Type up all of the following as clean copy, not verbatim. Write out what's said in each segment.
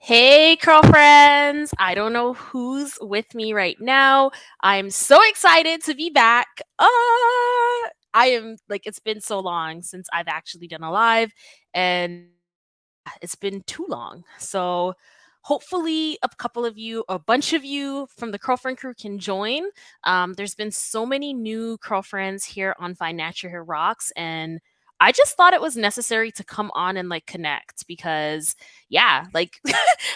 Hey, girlfriends! I don't know who's with me right now. I'm so excited to be back. I am like, it's been so long since I've actually done a live, and it's been too long. So, hopefully, a couple of you, a bunch of you from the Curlfriend crew can join. There's been so many new girlfriends here on Financial Hair Rocks, and I just thought it was necessary to come on and like connect because, yeah, like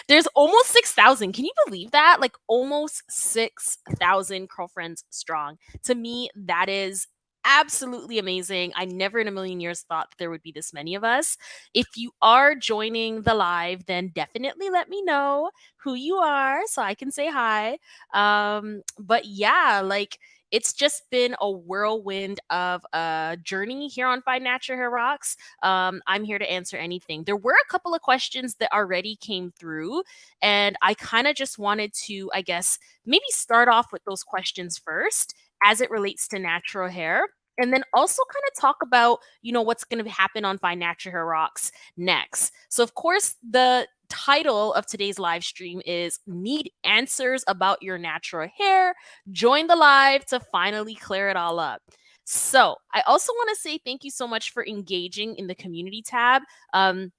there's almost 6,000. Can you believe that? Like almost 6,000 girlfriends strong. To me, that is absolutely amazing. I never in a million years thought there would be this many of us. If you are joining the live, then definitely let me know who you are so I can say hi. But yeah, like it's just been a whirlwind of a journey here on Find Natural Hair Rocks. I'm here to answer anything. There were a couple of questions that already came through, and I kind of just wanted to, I guess, maybe start off with those questions first as it relates to natural hair. And then also kind of talk about, what's going to happen on Find Natural Hair Rocks next. So, of course, the title of today's live stream is Need Answers About Your Natural Hair. Join the live to finally clear it all up. So, I also want to say thank you so much for engaging in the community tab. I'm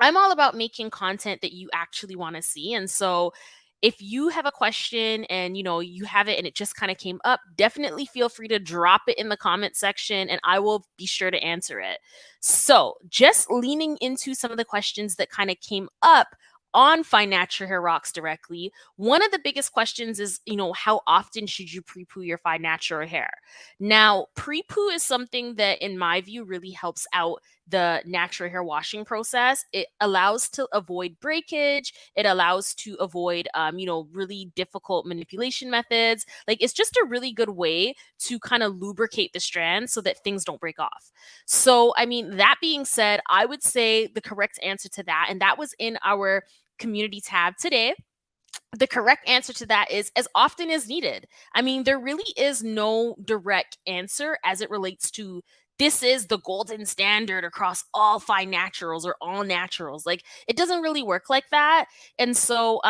all about making content that you actually want to see. And so if you have a question and you have it and it just kind of came up, definitely feel free to drop it in the comment section and I will be sure to answer it. So, just leaning into some of the questions that kind of came up on Find Natural Hair Rocks directly, one of the biggest questions is, how often should you pre-poo your Find Natural hair? Now, pre-poo is something that, in my view, really helps out the natural hair washing process. It allows to avoid breakage. It allows to avoid, really difficult manipulation methods. Like it's just a really good way to kind of lubricate the strands so that things don't break off. So, I mean, that being said, I would say the correct answer to that, and that was in our community tab today, the correct answer to that is as often as needed. I mean, there really is no direct answer as it relates to this is the golden standard across all fine naturals or all naturals. Like it doesn't really work like that. And so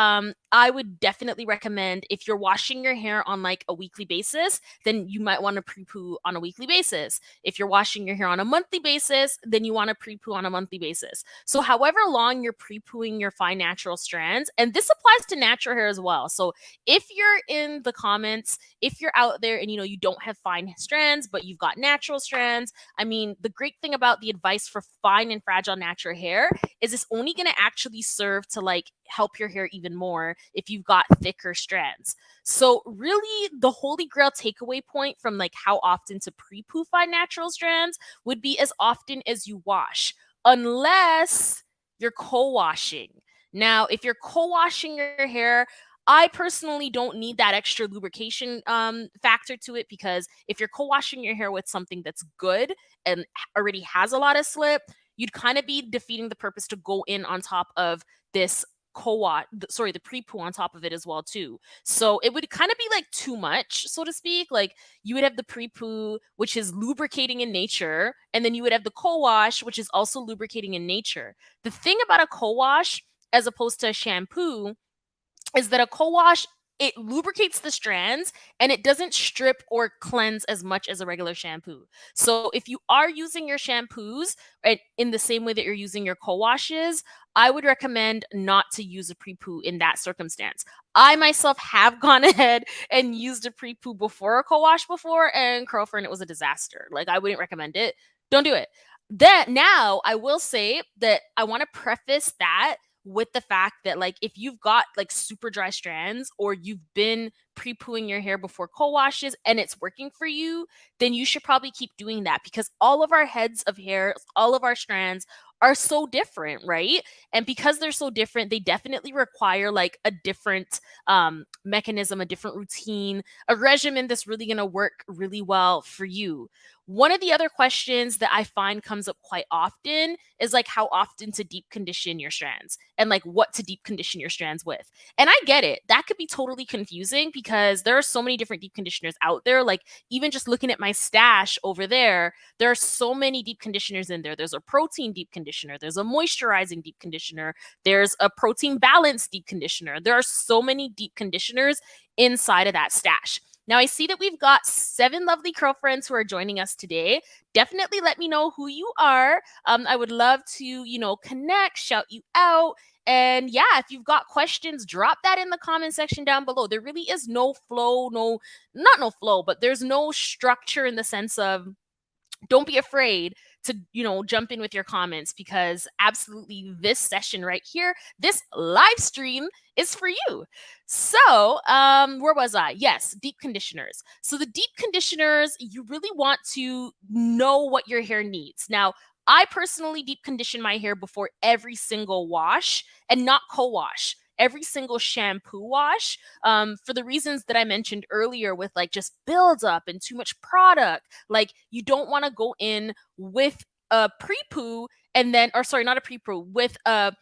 I would definitely recommend if you're washing your hair on like a weekly basis, then you might want to pre-poo on a weekly basis. If you're washing your hair on a monthly basis, then you want to pre-poo on a monthly basis. So however long you're pre-pooing your fine natural strands, and this applies to natural hair as well. So if you're in the comments, if you're out there and you don't have fine strands, but you've got natural strands, I mean, the great thing about the advice for fine and fragile natural hair is it's only going to actually serve to like help your hair even more if you've got thicker strands. So really the holy grail takeaway point from like how often to pre-poo fine natural strands would be as often as you wash, unless you're co-washing. Now, if you're co-washing your hair, I personally don't need that extra lubrication factor to it, because if you're co-washing your hair with something that's good and already has a lot of slip, you'd kind of be defeating the purpose to go in on top of this the pre-poo on top of it as well too. So it would kind of be like too much, so to speak. Like you would have the pre-poo, which is lubricating in nature, and then you would have the co-wash, which is also lubricating in nature. The thing about a co-wash as opposed to a shampoo is that a co-wash, it lubricates the strands and it doesn't strip or cleanse as much as a regular shampoo. So if you are using your shampoos right, in the same way that you're using your co-washes, I would recommend not to use a pre-poo in that circumstance. I myself have gone ahead and used a pre-poo before a co-wash before, and girlfriend, it was a disaster. Like I wouldn't recommend it. Don't do it. That now I will say that I want to preface that with the fact that like if you've got like super dry strands or you've been pre-pooing your hair before co-washes and it's working for you, then you should probably keep doing that, because all of our heads of hair, all of our strands are so different, right? And because they're so different, they definitely require like a different mechanism, a different routine, a regimen that's really going to work really well for you. One of the other questions that I find comes up quite often is like how often to deep condition your strands and like what to deep condition your strands with. And I get it. That could be totally confusing because there are so many different deep conditioners out there. Like even just looking at my stash over there are so many deep conditioners in there. There's a protein deep conditioner, there's a moisturizing deep conditioner, there's a protein balance deep conditioner. There are so many deep conditioners inside of that stash. Now, I see that we've got 7 lovely curl friends who are joining us today. Definitely let me know who you are. I would love to, connect, shout you out. And yeah, if you've got questions, drop that in the comment section down below. There really is no flow, not no flow, but there's no structure in the sense of don't be afraid to jump in with your comments because absolutely this session right here, this live stream is for you. So where was I? Yes, deep conditioners. So the deep conditioners, you really want to know what your hair needs. Now, I personally deep condition my hair before every single wash and not co-wash every single shampoo wash, for the reasons that I mentioned earlier with like just buildup and too much product. Like you don't want to go in with a pre-poo and then, or sorry, not a pre-poo, with a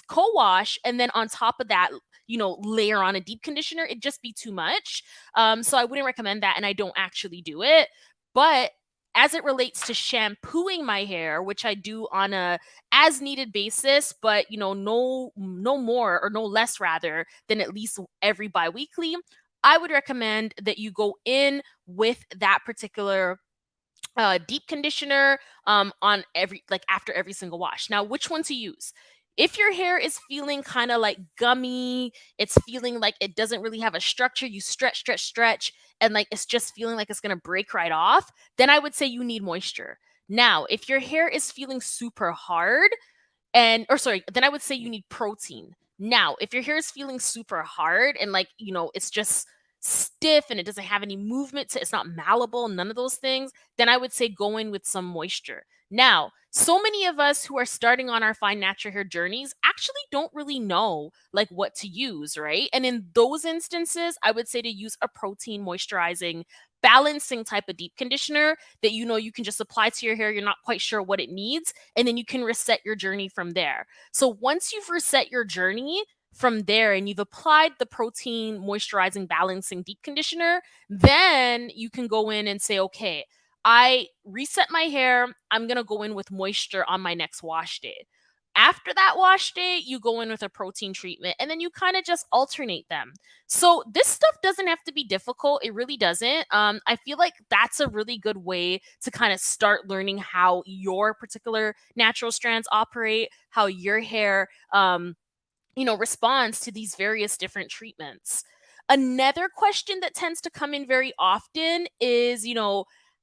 co-wash and then on top of that, layer on a deep conditioner. It'd just be too much. So I wouldn't recommend that, and I don't actually do it. But as it relates to shampooing my hair, which I do on a as needed basis, but no more or no less rather than at least every biweekly, I would recommend that you go in with that particular deep conditioner on every like after every single wash. Now, which one to use? If your hair is feeling kind of like gummy, it's feeling like it doesn't really have a structure, you stretch, stretch, stretch, and like it's just feeling like it's gonna break right off, then I would say you need moisture. Now, if your hair is feeling super hard, and or sorry, then I would say you need protein. Now, if your hair is feeling super hard and like, it's just stiff and it doesn't have any movement to it's not malleable, none of those things, then I would say go in with some moisture. Now, so many of us who are starting on our fine natural hair journeys actually don't really know like what to use, right? And in those instances, I would say to use a protein moisturizing balancing type of deep conditioner that you can just apply to your hair. You're not quite sure what it needs, and then you can reset your journey from there. So once you've reset your journey from there and you've applied the protein moisturizing balancing deep conditioner, then you can go in and say, okay, I reset my hair. I'm going to go in with moisture on my next wash day. After that wash day, you go in with a protein treatment and then you kind of just alternate them. So this stuff doesn't have to be difficult. It really doesn't. I feel like that's a really good way to kind of start learning how your particular natural strands operate, how your hair responds to these various different treatments. Another question that tends to come in very often is,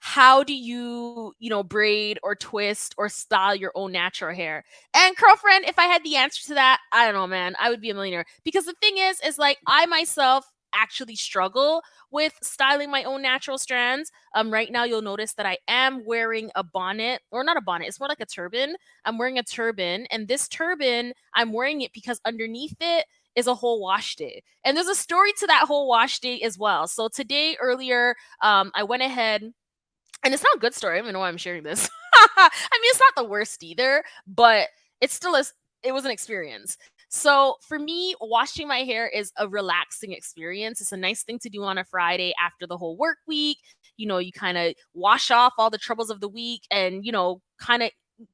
how do you, braid or twist or style your own natural hair? And girlfriend, if I had the answer to that, I don't know, man, I would be a millionaire. Because the thing is like I myself actually struggle with styling my own natural strands. Right now you'll notice that I am wearing a bonnet, or not a bonnet, it's more like a turban. I'm wearing a turban, and this turban, I'm wearing it because underneath it is a whole wash day. And there's a story to that whole wash day as well. So today earlier, I went ahead, and it's not a good story. I don't even know why I'm sharing this. I mean, it's not the worst either, but it's still it was an experience. So for me, washing my hair is a relaxing experience. It's a nice thing to do on a Friday after the whole work week. You kind of wash off all the troubles of the week and, kind of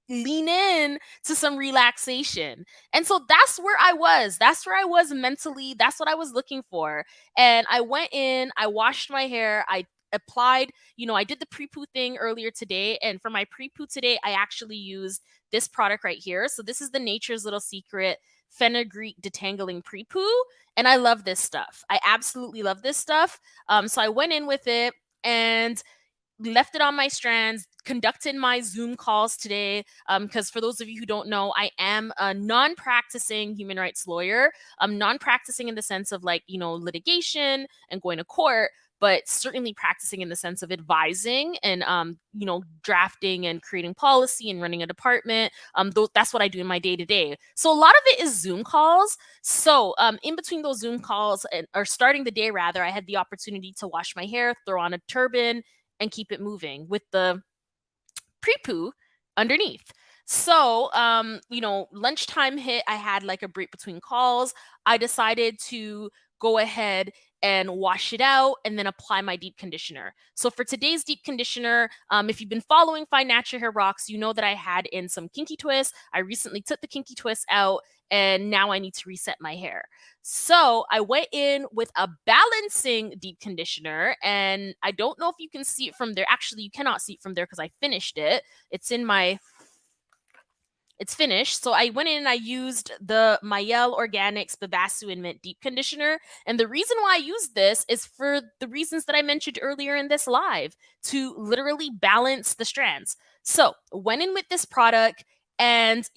lean in to some relaxation. And so that's where I was. That's where I was mentally. That's what I was looking for. And I went in, I washed my hair, I applied, I did the pre-poo thing earlier today. And for my pre-poo today, I actually used this product right here. So this is the Nature's Little Secret fenugreek detangling pre-poo. And I love this stuff. I absolutely love this stuff. So I went in with it and left it on my strands, conducted my Zoom calls today. Because for those of you who don't know, I am a non-practicing human rights lawyer. I'm non-practicing in the sense of like, litigation and going to court, but certainly practicing in the sense of advising and, drafting and creating policy and running a department. That's what I do in my day to day. So a lot of it is Zoom calls. So in between those Zoom calls or starting the day rather, I had the opportunity to wash my hair, throw on a turban, and keep it moving with the pre-poo underneath. So, lunchtime hit, I had like a break between calls. I decided to go ahead and wash it out and then apply my deep conditioner. So for today's deep conditioner, if you've been following Find Natural Hair Rocks, you know that I had in some kinky twists. I recently took the kinky twist out and now I need to reset my hair. So I went in with a balancing deep conditioner, and I don't know if you can see it from there. Actually, you cannot see it from there because I finished it. It's in my it's finished. So I went in and I used the Mayel Organics Babasu and Mint Deep Conditioner. And the reason why I used this is for the reasons that I mentioned earlier in this live, to literally balance the strands. So went in with this product and,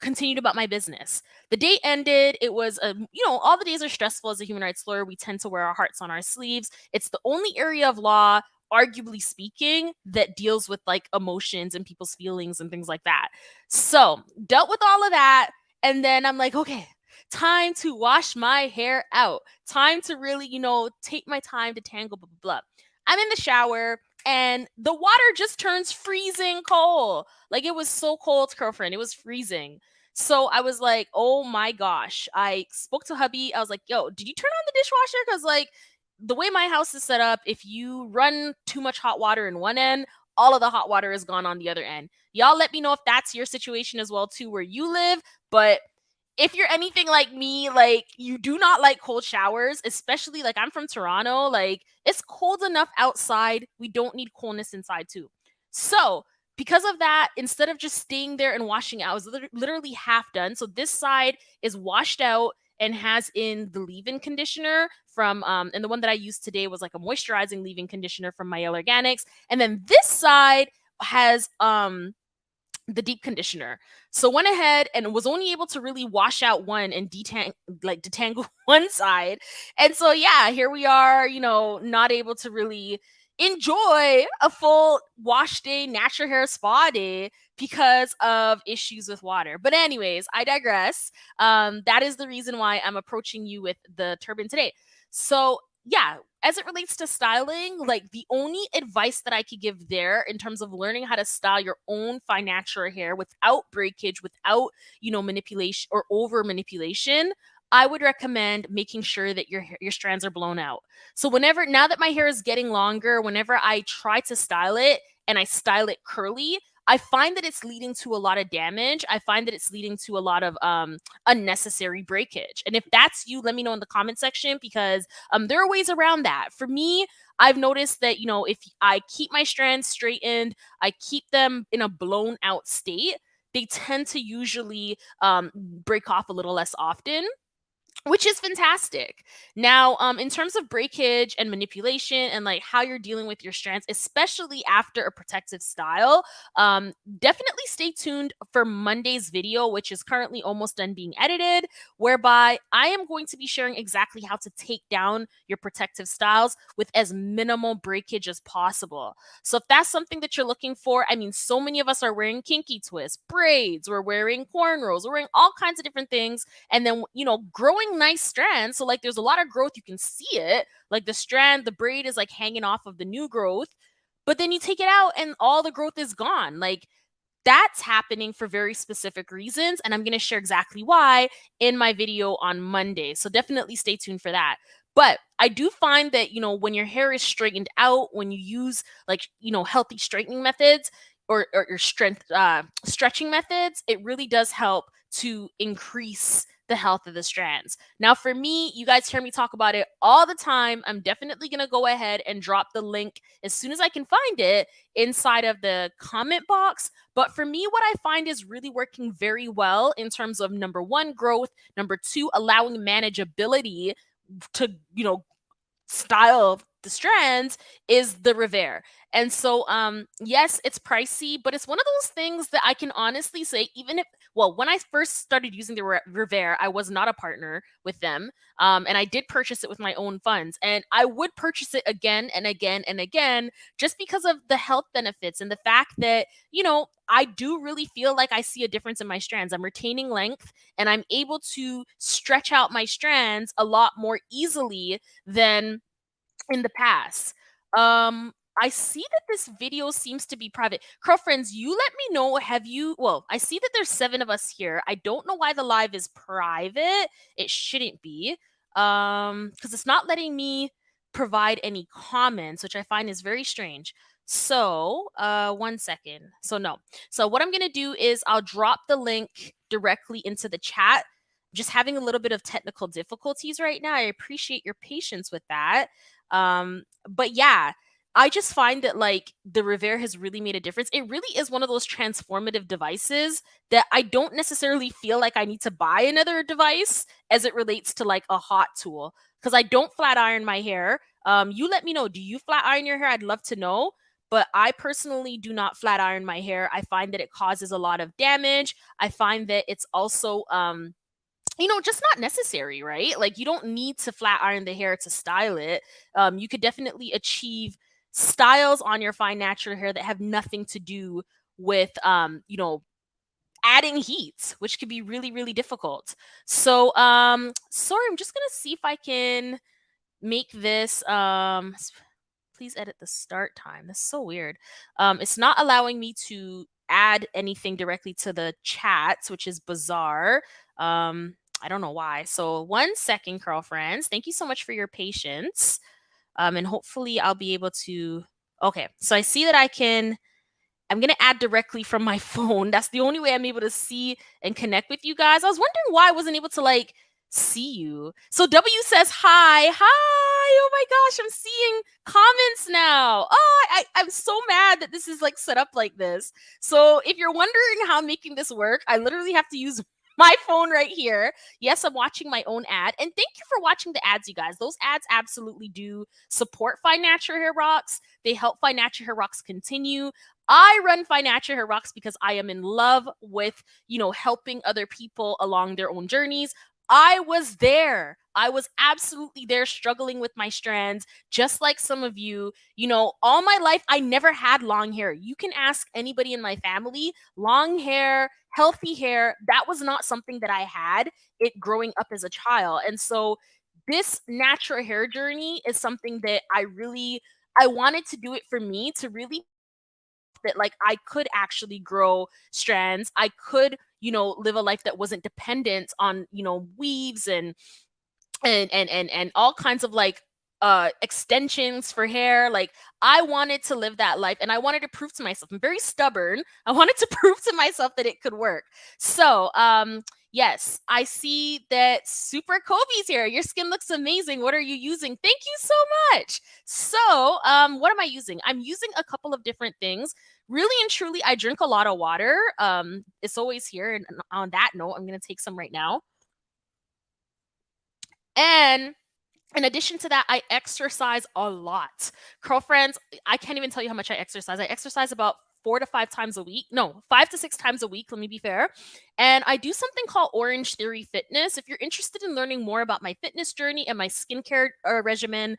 continued about my business. The day ended. It was, all the days are stressful as a human rights lawyer. We tend to wear our hearts on our sleeves. It's the only area of law, arguably speaking, that deals with like emotions and people's feelings and things like that. So, dealt with all of that. And then I'm like, okay, time to wash my hair out. Time to really, take my time to tangle, blah, blah, blah. I'm in the shower and the water just turns freezing cold. Like it was so cold, girlfriend. It was freezing. So I was like, oh my gosh. I spoke to hubby. I was like, yo, did you turn on the dishwasher? Because, like, the way my house is set up, if you run too much hot water in one end, all of the hot water is gone on the other end. Y'all let me know if that's your situation as well too where you live. But if you're anything like me, like you do not like cold showers, especially like I'm from Toronto, like it's cold enough outside. We don't need coolness inside too. So, because of that, instead of just staying there and washing out, I was literally half done. So this side is washed out and has in the leave-in conditioner from and the one that I used today was like a moisturizing leave-in conditioner from Mayel Organics. And then this side has the deep conditioner. So went ahead and was only able to really wash out one and detangle one side. And so yeah, here we are, not able to really enjoy a full wash day, natural hair spa day because of issues with water. But anyways, I digress. That is the reason why I'm approaching you with the turban today. So yeah, as it relates to styling, like the only advice that I could give there in terms of learning how to style your own fine natural hair without breakage, without, manipulation or over manipulation, I would recommend making sure that your strands are blown out. So now that my hair is getting longer, whenever I try to style it and I style it curly, I find that it's leading to a lot of damage. I find that it's leading to a lot of unnecessary breakage. And if that's you, let me know in the comment section because there are ways around that. For me, I've noticed that, if I keep my strands straightened, I keep them in a blown out state, they tend to usually break off a little less often, which is fantastic. Now, in terms of breakage and manipulation and like how you're dealing with your strands, especially after a protective style, definitely stay tuned for Monday's video, which is currently almost done being edited, whereby I am going to be sharing exactly how to take down your protective styles with as minimal breakage as possible. So if that's something that you're looking for, I mean, so many of us are wearing kinky twists, braids, we're wearing cornrows, we're wearing all kinds of different things, and then growing nice strands. So like there's a lot of growth, you can see it, like the braid is like hanging off of the new growth, but then you take it out and all the growth is gone. Like that's happening for very specific reasons, and I'm going to share exactly why in my video on Monday. So definitely stay tuned for that. But I do find that, when your hair is straightened out, when you use like, healthy straightening methods or your stretching methods, it really does help to increase the health of the strands. Now, for me, you guys hear me talk about it all the time. I'm definitely going to go ahead and drop the link as soon as I can find it inside of the comment box. But for me, what I find is really working very well in terms of number one, growth, number two, allowing manageability to, style the strands is the Revere. And so yes, it's pricey, but it's one of those things that I can honestly say, even if, well, when I first started using the Revere, I was not a partner with them. And I did purchase it with my own funds, and I would purchase it again and again and again just because of the health benefits and the fact that, I do really feel like I see a difference in my strands. I'm retaining length and I'm able to stretch out my strands a lot more easily than in the past. I see that this video seems to be private. Girlfriends, you let me know. Have you? Well, I see that there's 7 of us here. I don't know why the live is private. It shouldn't be. Because it's not letting me provide any comments, which I find is very strange. So, 1 second. So no. So what I'm gonna do is I'll drop the link directly into the chat. Just having a little bit of technical difficulties right now. I appreciate your patience with that. But yeah, I just find that like the Revere has really made a difference. It really is one of those transformative devices that I don't necessarily feel like I need to buy another device as it relates to like a hot tool because I don't flat iron my hair. You let me know. Do you flat iron your hair? I'd love to know. But I personally do not flat iron my hair. I find that it causes a lot of damage. I find that it's also just not necessary, right? Like you don't need to flat iron the hair to style it. You could definitely achieve styles on your fine natural hair that have nothing to do with adding heat, which could be really, really difficult. So sorry, I'm just gonna see if I can make this please edit the start time. That's so weird. It's not allowing me to add anything directly to the chats, which is bizarre. I don't know why. So 1 second, girlfriends. Thank you so much for your patience. And hopefully I'll be able to. Okay, so I see that I'm gonna add directly from my phone. That's the only way I'm able to see and connect with you guys. I was wondering why I wasn't able to like see you. So W says hi. Hi. Oh my gosh, I'm seeing comments now. Oh, I'm so mad that this is like set up like this. So if you're wondering how I'm making this work, I literally have to use my phone right here. Yes, I'm watching my own ad. And thank you for watching the ads, you guys. Those ads absolutely do support Fine Natural Hair Rocks. They help Fine Natural Hair Rocks continue. I run Fine Natural Hair Rocks because I am in love with, helping other people along their own journeys. I was there. I was absolutely there struggling with my strands, just like some of you. All my life, I never had long hair. You can ask anybody in my family, long hair, healthy hair, that was not something that I had it growing up as a child. And so this natural hair journey is something that I wanted to do it for me to really that like I could actually grow strands. I could, live a life that wasn't dependent on, weaves and all kinds of like extensions for hair. Like I wanted to live that life and I wanted to prove to myself. I'm very stubborn. I wanted to prove to myself that it could work. So yes, I see that Super Kobe's here. Your skin looks amazing. What are you using? Thank you so much. So what am I using? I'm using a couple of different things. Really and truly, I drink a lot of water. It's always here. And on that note, I'm gonna take some right now. And in addition to that, I exercise a lot. Girlfriends, I can't even tell you how much I exercise. I exercise about 4 to 5 times a week. No, 5 to 6 times a week. Let me be fair. And I do something called Orange Theory Fitness. If you're interested in learning more about my fitness journey and my skincare regimen,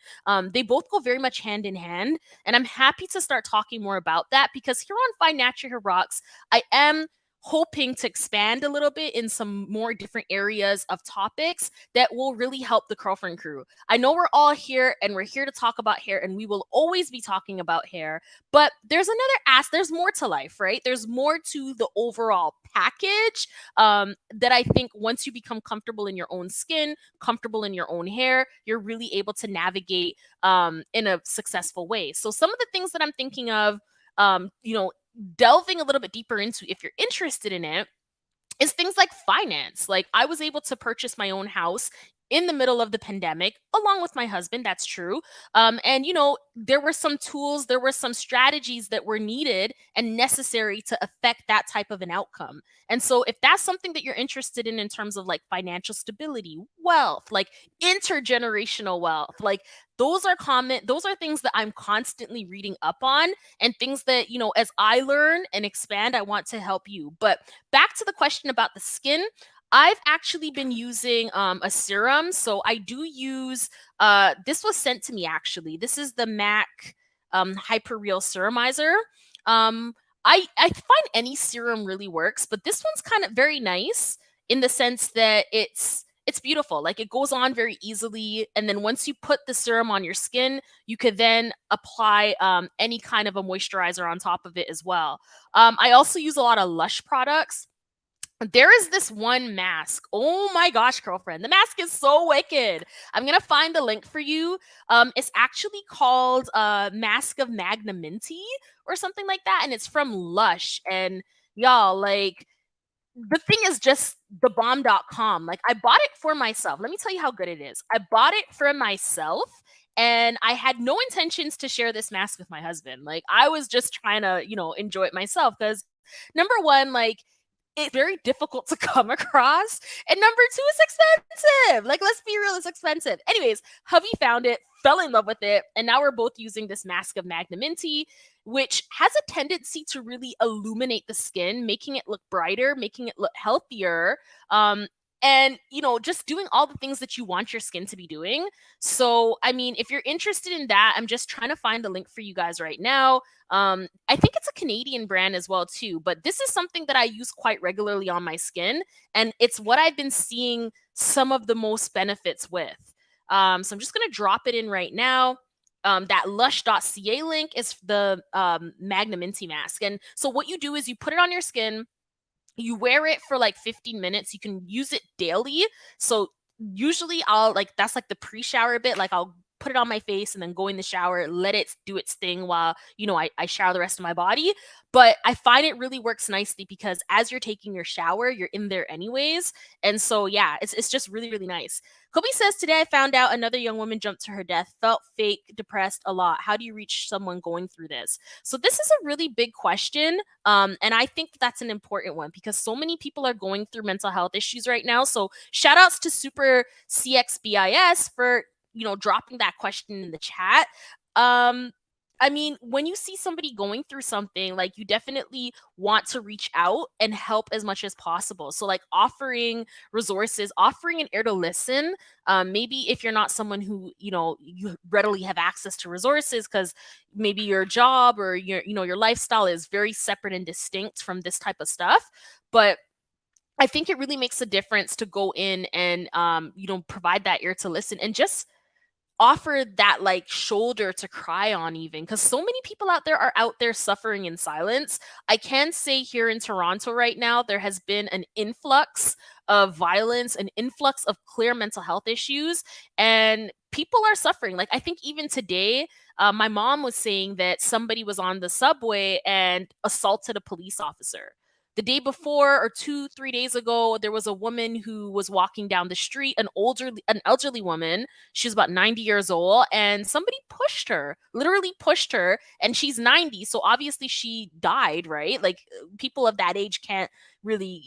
they both go very much hand in hand. And I'm happy to start talking more about that because here on Fine Natural Hair Rocks, I am hoping to expand a little bit in some more different areas of topics that will really help the Curlfriend crew. I know we're all here and we're here to talk about hair and we will always be talking about hair, but there's there's more to life, right? There's more to the overall package that I think once you become comfortable in your own skin, comfortable in your own hair, you're really able to navigate in a successful way. So some of the things that I'm thinking of, delving a little bit deeper into if you're interested in it is things like finance. Like I was able to purchase my own house in the middle of the pandemic along with my husband. That's true. And there were some tools, there were some strategies that were needed and necessary to affect that type of an outcome. And so if that's something that you're interested in terms of like financial stability, wealth, like intergenerational wealth, like those are things that I'm constantly reading up on and things that, as I learn and expand, I want to help you. But back to the question about the skin, I've actually been using a serum. So I do use, this was sent to me actually. This is the MAC Hyper Real Serumizer. I find any serum really works, but this one's kind of very nice in the sense that it's beautiful. Like, it goes on very easily, and then once you put the serum on your skin, you could then apply any kind of a moisturizer on top of it as well. I also use a lot of Lush products. There is this one mask. Oh my gosh, girlfriend. The mask is so wicked. I'm gonna find the link for you. It's actually called Mask of Magnamenti or something like that. And it's from Lush. And y'all, like, the thing is just thebomb.com. Like, I bought it for myself. Let me tell you how good it is. I bought it for myself, and I had no intentions to share this mask with my husband. Like, I was just trying to, enjoy it myself because number one, like, it's very difficult to come across. And number two, it's expensive. Like, let's be real, it's expensive. Anyways, hubby found it, fell in love with it, and now we're both using this Mask of Magnamenti, which has a tendency to really illuminate the skin, making it look brighter, making it look healthier. And just doing all the things that you want your skin to be doing. So, I mean, if you're interested in that, I'm just trying to find the link for you guys right now. I think it's a Canadian brand as well too, but this is something that I use quite regularly on my skin, and it's what I've been seeing some of the most benefits with. So I'm just gonna drop it in right now. That lush.ca link is the Magnamenti mask, and so what you do is you put it on your skin. You wear it for like 15 minutes. You can use it daily. So usually I'll like that's like the pre-shower bit. Like, I'll put it on my face and then go in the shower, let it do its thing while, I shower the rest of my body. But I find it really works nicely because as you're taking your shower, you're in there anyways. And so yeah, it's just really, really nice. Kobe says, today I found out another young woman jumped to her death, felt fake, depressed a lot. How do you reach someone going through this? So this is a really big question. And I think that's an important one because so many people are going through mental health issues right now. So shout outs to Super CXBIS for, dropping that question in the chat. I mean, when you see somebody going through something, like, you definitely want to reach out and help as much as possible. So, like, offering resources, offering an ear to listen. Maybe if you're not someone who, you readily have access to resources because maybe your job or your lifestyle is very separate and distinct from this type of stuff. But I think it really makes a difference to go in and, provide that ear to listen and just offer that like shoulder to cry on, even because so many people out there are out there suffering in silence. I can say here in Toronto right now there has been an influx of violence, an influx of clear mental health issues, and people are suffering. Like, I think even today, my mom was saying that somebody was on the subway and assaulted a police officer. The day before, or 2 3 days ago, there was a woman who was walking down the street, an elderly woman. She was about 90 years old, and somebody pushed her, literally pushed her, and she's 90, so obviously she died, right? Like, people of that age can't really,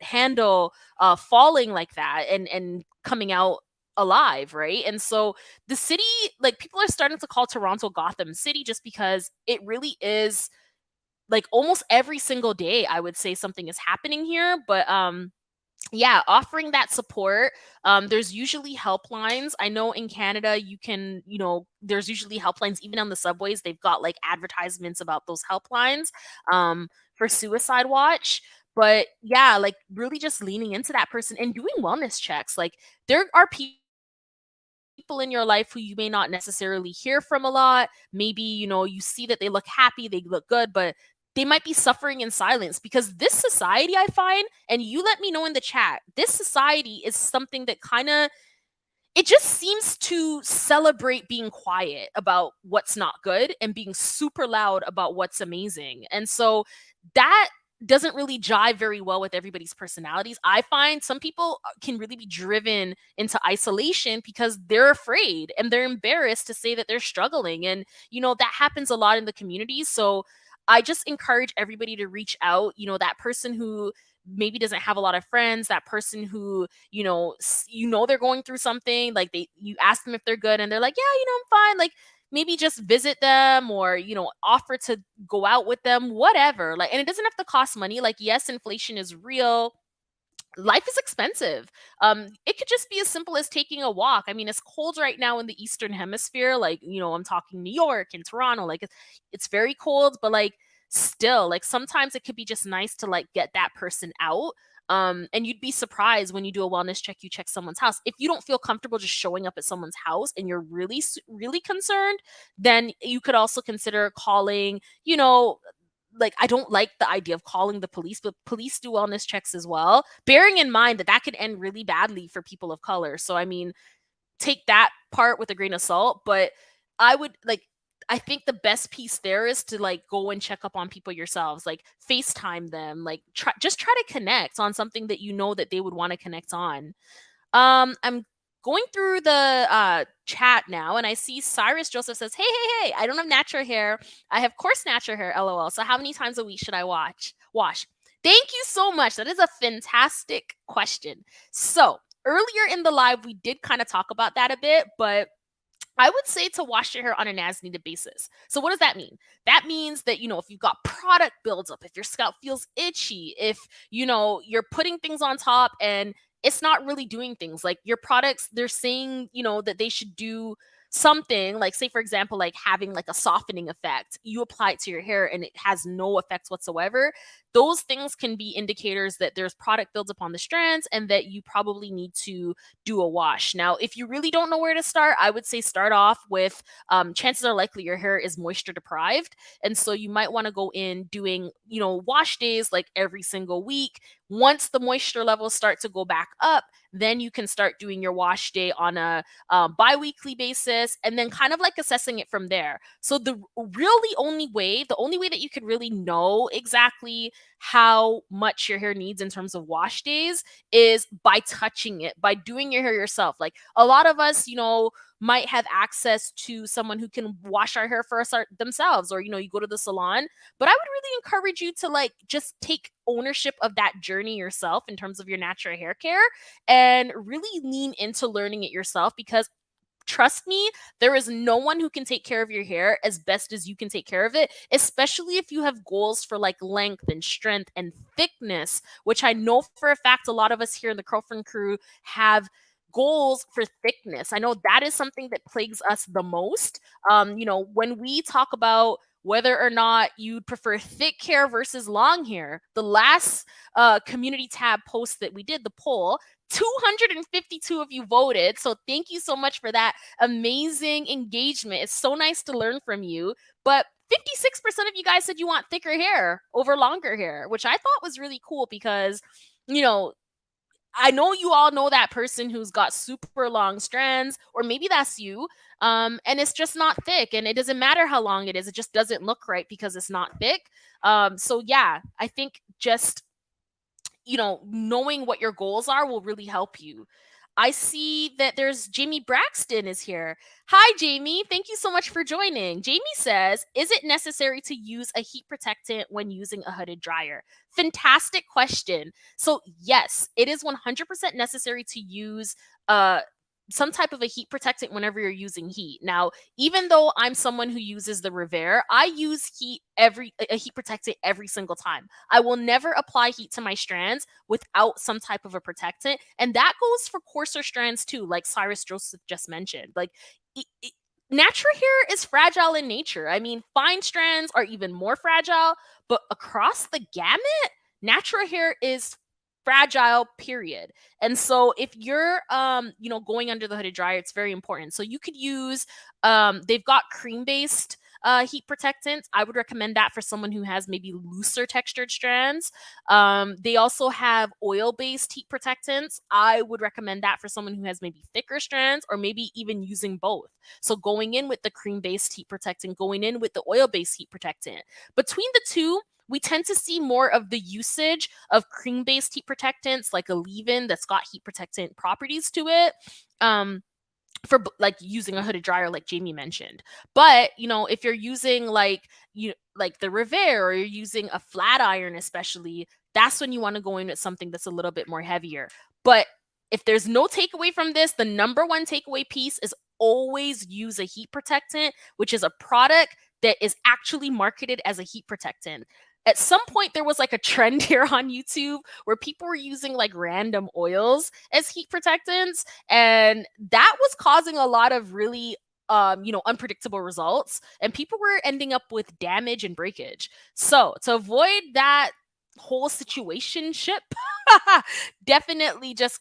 handle falling like that and coming out alive, right? And so the city, like, people are starting to call Toronto Gotham City just because it really is, like, almost every single day I would say something is happening here. But yeah, offering that support. There's usually helplines. I know in Canada you can, there's usually helplines even on the subways. They've got like advertisements about those helplines for suicide watch. But yeah, like, really just leaning into that person and doing wellness checks. Like, there are people in your life who you may not necessarily hear from a lot. Maybe, you see that they look happy, they look good, but they might be suffering in silence because this society, I find, and you let me know in the chat, this society is something that kind of, it just seems to celebrate being quiet about what's not good and being super loud about what's amazing. And so that doesn't really jive very well with everybody's personalities. I find some people can really be driven into isolation because they're afraid and they're embarrassed to say that they're struggling. And, that happens a lot in the community. So I just encourage everybody to reach out, that person who maybe doesn't have a lot of friends, that person who, they're going through something, like, you ask them if they're good and they're like, yeah, I'm fine. Like, maybe just visit them or, offer to go out with them, whatever. Like, and it doesn't have to cost money. Like, yes, inflation is real. Life is expensive. It could just be as simple as taking a walk. I mean, it's cold right now in the Eastern Hemisphere. Like, I'm talking New York and Toronto. Like, it's very cold, but like, still, like, sometimes it could be just nice to like get that person out. And you'd be surprised when you do a wellness check, you check someone's house. If you don't feel comfortable just showing up at someone's house and you're really, really concerned, then you could also consider calling, like, I don't like the idea of calling the police, but police do wellness checks as well, bearing in mind that that could end really badly for people of color. So, I mean, take that part with a grain of salt, but I would like I think the best piece there is to like go and check up on people yourselves, like FaceTime them, like try to connect on something that you know that they would want to connect on. I'm going through the chat now and I see Cyrus Joseph says, "Hey, hey, hey, I don't have natural hair. I have coarse natural hair, LOL. So how many times a week should I wash?" Thank you so much. That is a fantastic question. So, earlier in the live we did kind of talk about that a bit, but I would say to wash your hair on an as needed basis. So what does that mean? That means that, if you've got product buildup, if your scalp feels itchy, if, you're putting things on top and it's not really doing things, like your products, they're saying, that they should do something, like, say for example, like having like a softening effect, you apply it to your hair and it has no effects whatsoever. Those things can be indicators that there's product buildup on the strands and that you probably need to do a wash. Now, if you really don't know where to start, I would say start off with, chances are likely your hair is moisture deprived. And so you might want to go in doing, wash days like every single week. Once the moisture levels start to go back up, then you can start doing your wash day on a bi-weekly basis, and then kind of like assessing it from there. So the only way that you could really know exactly how much your hair needs in terms of wash days is by touching it, by doing your hair yourself. Like a lot of us, might have access to someone who can wash our hair for us themselves, or you go to the salon. But I would really encourage you to like just take ownership of that journey yourself in terms of your natural hair care and really lean into learning it yourself, because trust me, there is no one who can take care of your hair as best as you can take care of it, especially if you have goals for like length and strength and thickness, which I know for a fact a lot of us here in the Curlfriend crew have goals for thickness. I know that is something that plagues us the most. When we talk about whether or not you'd prefer thick hair versus long hair, the last community tab post that we did, the poll, 252 of you voted. So thank you so much for that amazing engagement. It's so nice to learn from you. But 56% of you guys said you want thicker hair over longer hair, which I thought was really cool because, you know, I know you all know that person who's got super long strands, or maybe that's you, and it's just not thick, and it doesn't matter how long it is, it just doesn't look right because it's not thick. So yeah, I think just knowing what your goals are will really help you. I see that there's Jamie Braxton is here. Hi, Jamie. Thank you so much for joining. Jamie says, is it necessary to use a heat protectant when using a hooded dryer? Fantastic question. So, yes, it is 100% necessary to use some type of a heat protectant whenever you're using heat. Now, even though I'm someone who uses the Revere, I use a heat protectant every single time. I will never apply heat to my strands without some type of a protectant. And that goes for coarser strands too, like Cyrus Joseph just mentioned. Like, natural hair is fragile in nature. I mean, fine strands are even more fragile, but across the gamut, natural hair is fragile, period. And so if you're going under the hooded dryer, it's very important. So you could use they've got cream based heat protectants. I would recommend that for someone who has maybe looser textured strands. They also have oil based heat protectants. I would recommend that for someone who has maybe thicker strands, or maybe even using both. So going in with the cream based heat protectant, going in with the oil based heat protectant. Between the two, we tend to see more of the usage of cream-based heat protectants, like a leave-in that's got heat protectant properties to it. For like using a hooded dryer, like Jamie mentioned. But if you're using like the Revere, or you're using a flat iron, especially, that's when you want to go in with something that's a little bit more heavier. But if there's no takeaway from this, the number one takeaway piece is always use a heat protectant, which is a product that is actually marketed as a heat protectant. At some point, there was like a trend here on YouTube where people were using like random oils as heat protectants, and that was causing a lot of really unpredictable results, and people were ending up with damage and breakage. So to avoid that whole situationship, definitely just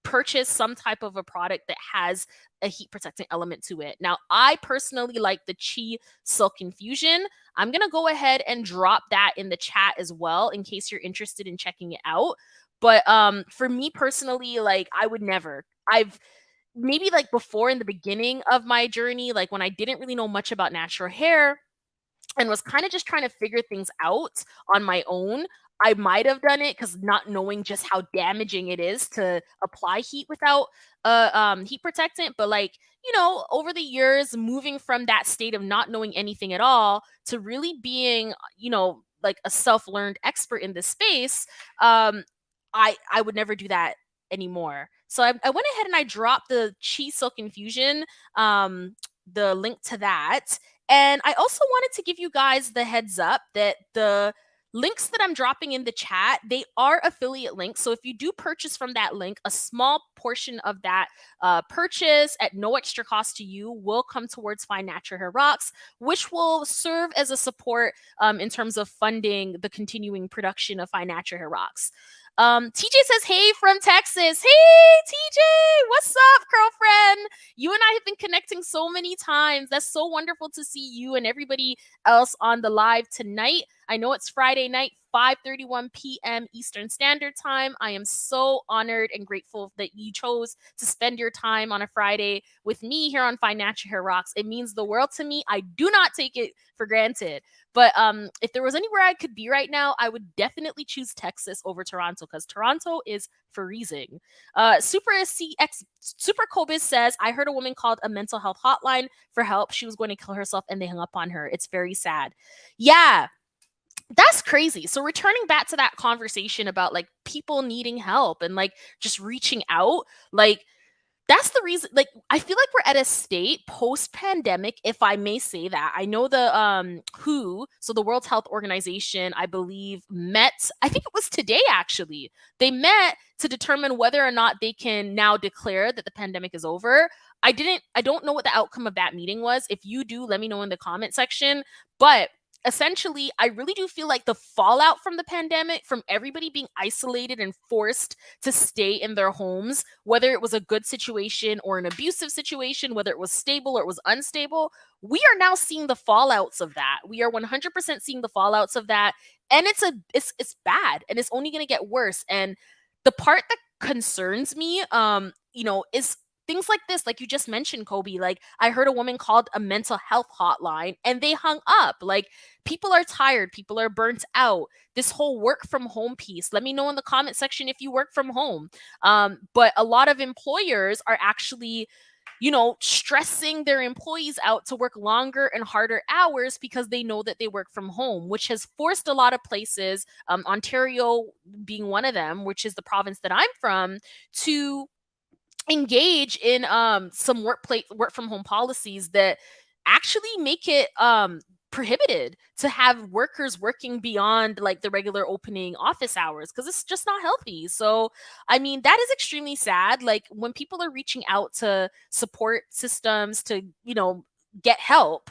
purchase some type of a product that has a heat protecting element to it. Now, I personally like the Chi Silk Infusion. I'm going to go ahead and drop that in the chat as well in case you're interested in checking it out. But for me personally, like I would never. I've maybe like before in the beginning of my journey, like when I didn't really know much about natural hair, and was kind of just trying to figure things out on my own. I might have done it because not knowing just how damaging it is to apply heat without heat protectant. But like, over the years, moving from that state of not knowing anything at all to really being, like a self-learned expert in this space, I would never do that anymore. So I went ahead and I dropped the Chi Silk Infusion, the link to that. And I also wanted to give you guys the heads up that the links that I'm dropping in the chat, they are affiliate links. So if you do purchase from that link, a small portion of that purchase at no extra cost to you will come towards Find Natural Hair Rocks, which will serve as a support in terms of funding the continuing production of Find Natural Hair Rocks. TJ says, hey, from Texas. Hey, TJ, what's up, girlfriend? You and I have been connecting so many times. That's so wonderful to see you and everybody else on the live tonight. I know it's Friday night, 5:31 p.m. Eastern Standard Time. I am so honored and grateful that you chose to spend your time on a Friday with me here on Find Natural Hair Rocks. It means the world to me. I do not take it for granted. But if there was anywhere I could be right now, I would definitely choose Texas over Toronto because Toronto is freezing. Super Cobis says, I heard a woman called a mental health hotline for help. She was going to kill herself and they hung up on her. It's very sad. Yeah, that's crazy. So returning back to that conversation about like people needing help and like just reaching out, like that's the reason, like I feel like we're at a state post pandemic, if I may say that. I know the WHO, so the World Health Organization, I believe met, I think it was today actually. They met to determine whether or not they can now declare that the pandemic is over. I don't know what the outcome of that meeting was. If you do, let me know in the comment section. But essentially, I really do feel like the fallout from the pandemic, from everybody being isolated and forced to stay in their homes, whether it was a good situation or an abusive situation, whether it was stable or it was unstable, we are now seeing the fallouts of that. We are 100% seeing the fallouts of that, and it's bad, and it's only going to get worse. And the part that concerns me, is things like this, like you just mentioned, Kobe. Like I heard a woman called a mental health hotline and they hung up. Like people are tired, people are burnt out. This whole work from home piece, let me know in the comment section if you work from home. But a lot of employers are actually, stressing their employees out to work longer and harder hours because they know that they work from home, which has forced a lot of places, Ontario being one of them, which is the province that I'm from, to engage in some work from home policies that actually make it prohibited to have workers working beyond like the regular opening office hours because it's just not healthy. So I mean, that is extremely sad. Like when people are reaching out to support systems to get help,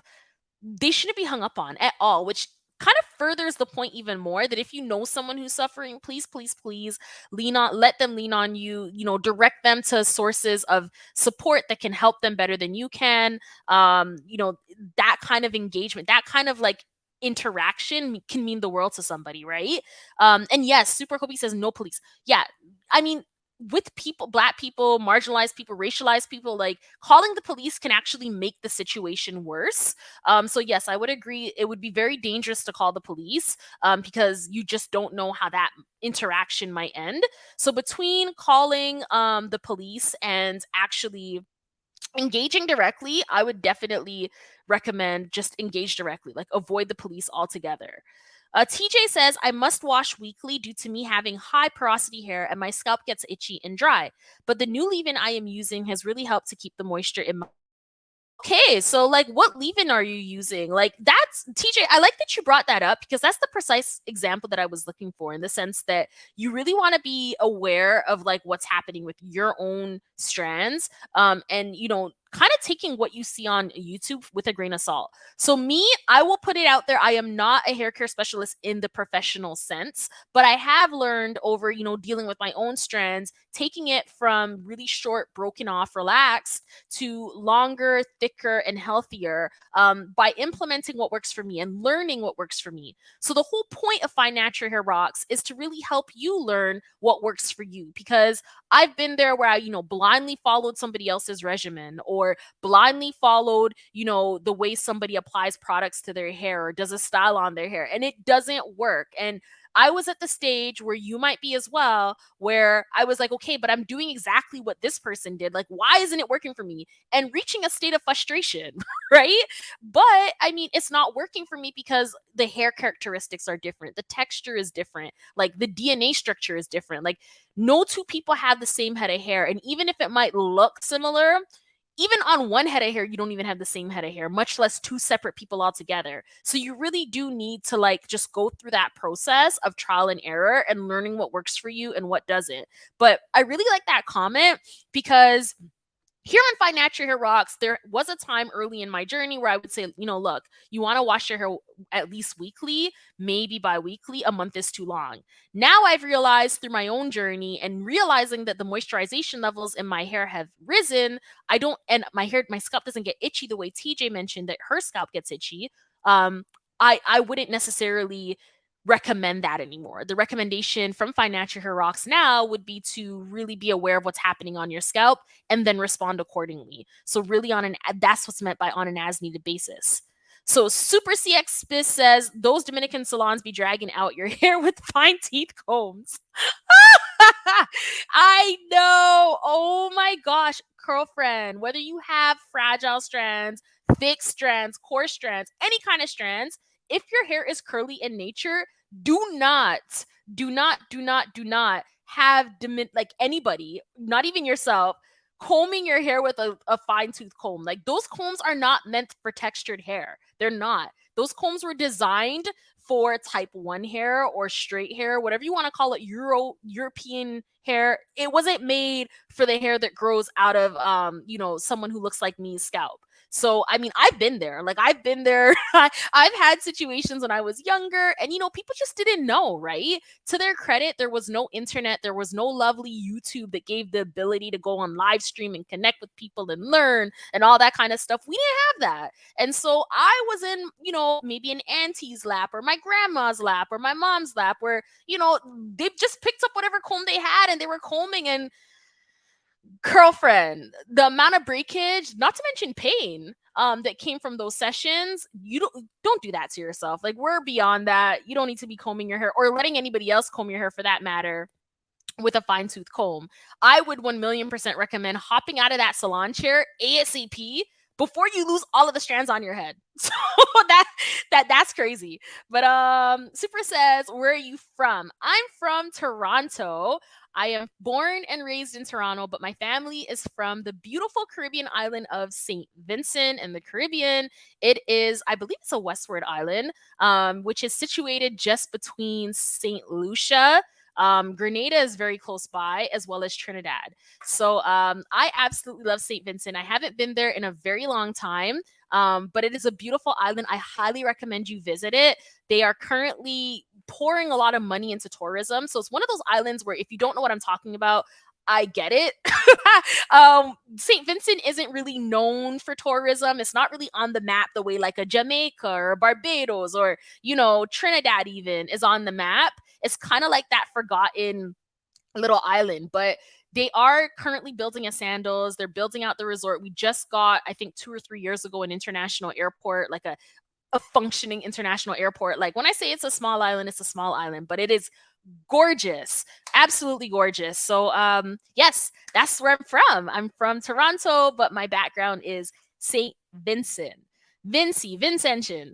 they shouldn't be hung up on at all, which kind of furthers the point even more that if you know someone who's suffering, please, please, please let them lean on you, direct them to sources of support that can help them better than you can. That kind of engagement, that kind of like interaction can mean the world to somebody, right? And yes, Super Kobe says no police. Yeah, I mean, with people, black people, marginalized people, racialized people, like calling the police can actually make the situation worse. So yes, I would agree. It would be very dangerous to call the police because you just don't know how that interaction might end. So between calling the police and actually engaging directly, I would definitely recommend just engage directly, like avoid the police altogether. TJ says, I must wash weekly due to me having high porosity hair and my scalp gets itchy and dry. But the new leave-in I am using has really helped to keep the moisture in my. Okay, so like what leave-in are you using? Like that's TJ, I like that you brought that up because that's the precise example that I was looking for, in the sense that you really want to be aware of like what's happening with your own strands, and kind of taking what you see on YouTube with a grain of salt. So me, I will put it out there. I am not a hair care specialist in the professional sense, but I have learned over, dealing with my own strands, taking it from really short, broken off, relaxed to longer, thicker, and healthier, by implementing what works for me and learning what works for me. So the whole point of Find Natural Hair Rocks is to really help you learn what works for you, because I've been there where I, blindly followed somebody else's regimen, or blindly followed, the way somebody applies products to their hair or does a style on their hair, and it doesn't work. And I was at the stage where you might be as well, where I was like, okay, but I'm doing exactly what this person did. Like, why isn't it working for me? And reaching a state of frustration, right? But I mean, it's not working for me because the hair characteristics are different. The texture is different. Like the DNA structure is different. Like no two people have the same head of hair. And even if it might look similar, even on one head of hair, you don't even have the same head of hair, much less two separate people altogether. So you really do need to like just go through that process of trial and error and learning what works for you and what doesn't. But I really like that comment, because here on Find Natural Hair Rocks, there was a time early in my journey where I would say, look, you want to wash your hair at least weekly, maybe bi-weekly. A month is too long. Now I've realized through my own journey and realizing that the moisturization levels in my hair have risen, and my scalp doesn't get itchy the way TJ mentioned that her scalp gets itchy. I wouldn't necessarily recommend that anymore. The recommendation from Find Natural Hair Rocks now would be to really be aware of what's happening on your scalp and then respond accordingly. So really that's what's meant by on an as needed basis. So Super CX Biz says those Dominican salons be dragging out your hair with fine teeth combs. I know. Oh my gosh, girlfriend, whether you have fragile strands, thick strands, coarse strands, any kind of strands, if your hair is curly in nature, do not, do not have like anybody, not even yourself, combing your hair with a fine tooth comb. Like those combs are not meant for textured hair. They're not. Those combs were designed for type 1 hair or straight hair, whatever you want to call it, European hair. It wasn't made for the hair that grows out of someone who looks like me's scalp. So, I mean, I've been there. Like, I've been there. I've had situations when I was younger, and, people just didn't know, right? To their credit, there was no internet. There was no lovely YouTube that gave the ability to go on live stream and connect with people and learn and all that kind of stuff. We didn't have that. And so I was in, maybe an auntie's lap or my grandma's lap or my mom's lap where, they just picked up whatever comb they had and they were combing, and girlfriend, the amount of breakage, not to mention pain, that came from those sessions, you don't do that to yourself. Like, we're beyond that. You don't need to be combing your hair or letting anybody else comb your hair for that matter with a fine tooth comb. I would 1,000,000% recommend hopping out of that salon chair ASAP before you lose all of the strands on your head. So that's crazy. But Super says, where are you from? I'm from Toronto. I am born and raised in Toronto, but my family is from the beautiful Caribbean island of St. Vincent in the Caribbean. It is, I believe it's a westward island, which is situated just between St. Lucia. Grenada is very close by, as well as Trinidad. So I absolutely love St. Vincent. I haven't been there in a very long time, but it is a beautiful island. I highly recommend you visit it. They are currently pouring a lot of money into tourism. So it's one of those islands where if you don't know what I'm talking about, I get it. St. Vincent isn't really known for tourism. It's not really on the map the way like a Jamaica or Barbados or, Trinidad even is on the map. It's kind of like that forgotten little island, but they are currently building a Sandals. They're building out the resort. We just got, I think 2 or 3 years ago, an international airport, like a functioning international airport. Like when I say it's a small island, it's a small island, but it is gorgeous, absolutely gorgeous. So yes, that's where I'm from. I'm from Toronto, but my background is St. Vincent. Vincentian.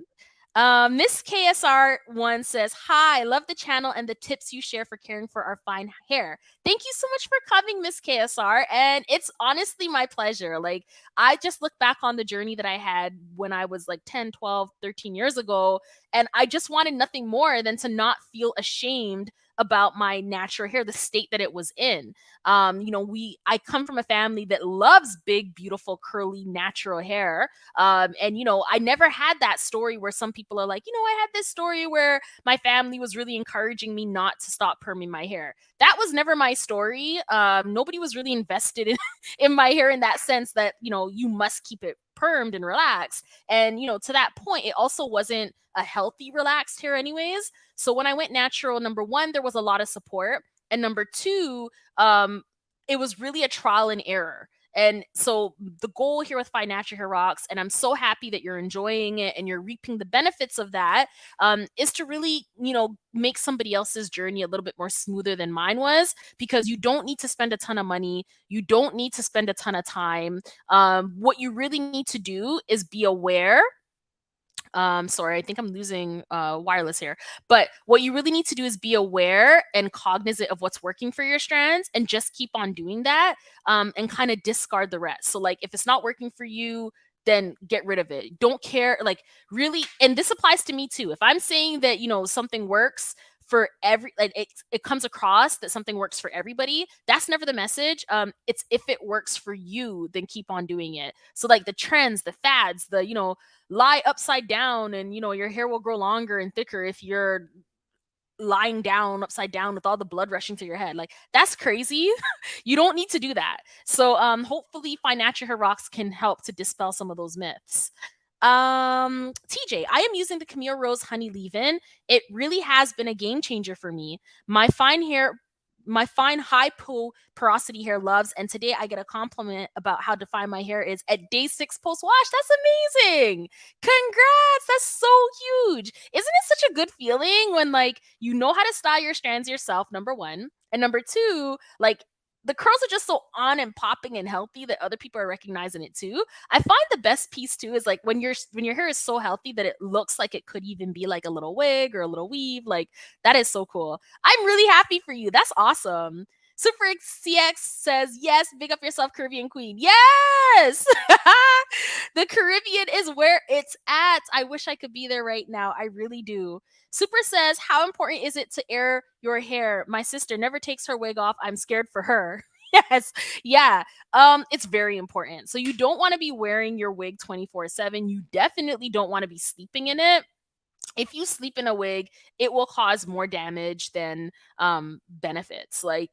Miss KSR1 says, hi, love the channel and the tips you share for caring for our fine hair. Thank you so much for coming, Miss KSR. And it's honestly my pleasure. Like, I just look back on the journey that I had when I was like 10, 12, 13 years ago. And I just wanted nothing more than to not feel ashamed about my natural hair, the state that it was in. I come from a family that loves big, beautiful, curly, natural hair. And I never had that story where some people are like, I had this story where my family was really encouraging me not to stop perming my hair. That was never my story. Nobody was really invested in in my hair in that sense that you must keep it permed and relaxed. And to that point, it also wasn't a healthy relaxed hair anyways. So when I went natural, number one, there was a lot of support, and number two, it was really a trial and error. And so the goal here with Find Natural Hair Rocks, and I'm so happy that you're enjoying it and you're reaping the benefits of that, is to really, make somebody else's journey a little bit more smoother than mine was, because you don't need to spend a ton of money. You don't need to spend a ton of time. What you really need to do is be aware. Sorry, I think I'm losing wireless here. But what you really need to do is be aware and cognizant of what's working for your strands, and just keep on doing that, and kind of discard the rest. So, like, if it's not working for you, then get rid of it. Don't care, like, really. And this applies to me too. If I'm saying that something works for like it comes across that something works for everybody, that's never the message. It's if it works for you, then keep on doing it. So, like, the trends, the fads, the lie upside down, and your hair will grow longer and thicker if you're lying down upside down with all the blood rushing to your head, like, that's crazy. You don't need to do that. So hopefully Find Natural Hair Rocks can help to dispel some of those myths. TJ, I am using the Camille Rose Honey Leave-In. It really has been a game changer for me. My fine high porosity hair loves, and today I get a compliment about how defined my hair is at day 6 post wash. That's amazing. Congrats. That's so huge. Isn't it such a good feeling when, like, you know how to style your strands yourself, number one, and number two, like, the curls are just so on and popping and healthy that other people are recognizing it too. I find the best piece too is, like, when your hair is so healthy that it looks like it could even be like a little wig or a little weave. Like, that is so cool. I'm really happy for you. That's awesome. Super CX says, yes, big up yourself, Caribbean Queen. Yes! The Caribbean is where it's at. I wish I could be there right now. I really do. Super says, how important is it to air your hair? My sister never takes her wig off. I'm scared for her. Yes. Yeah. It's very important. So you don't want to be wearing your wig 24/7. You definitely don't want to be sleeping in it. If you sleep in a wig, it will cause more damage than benefits. Like,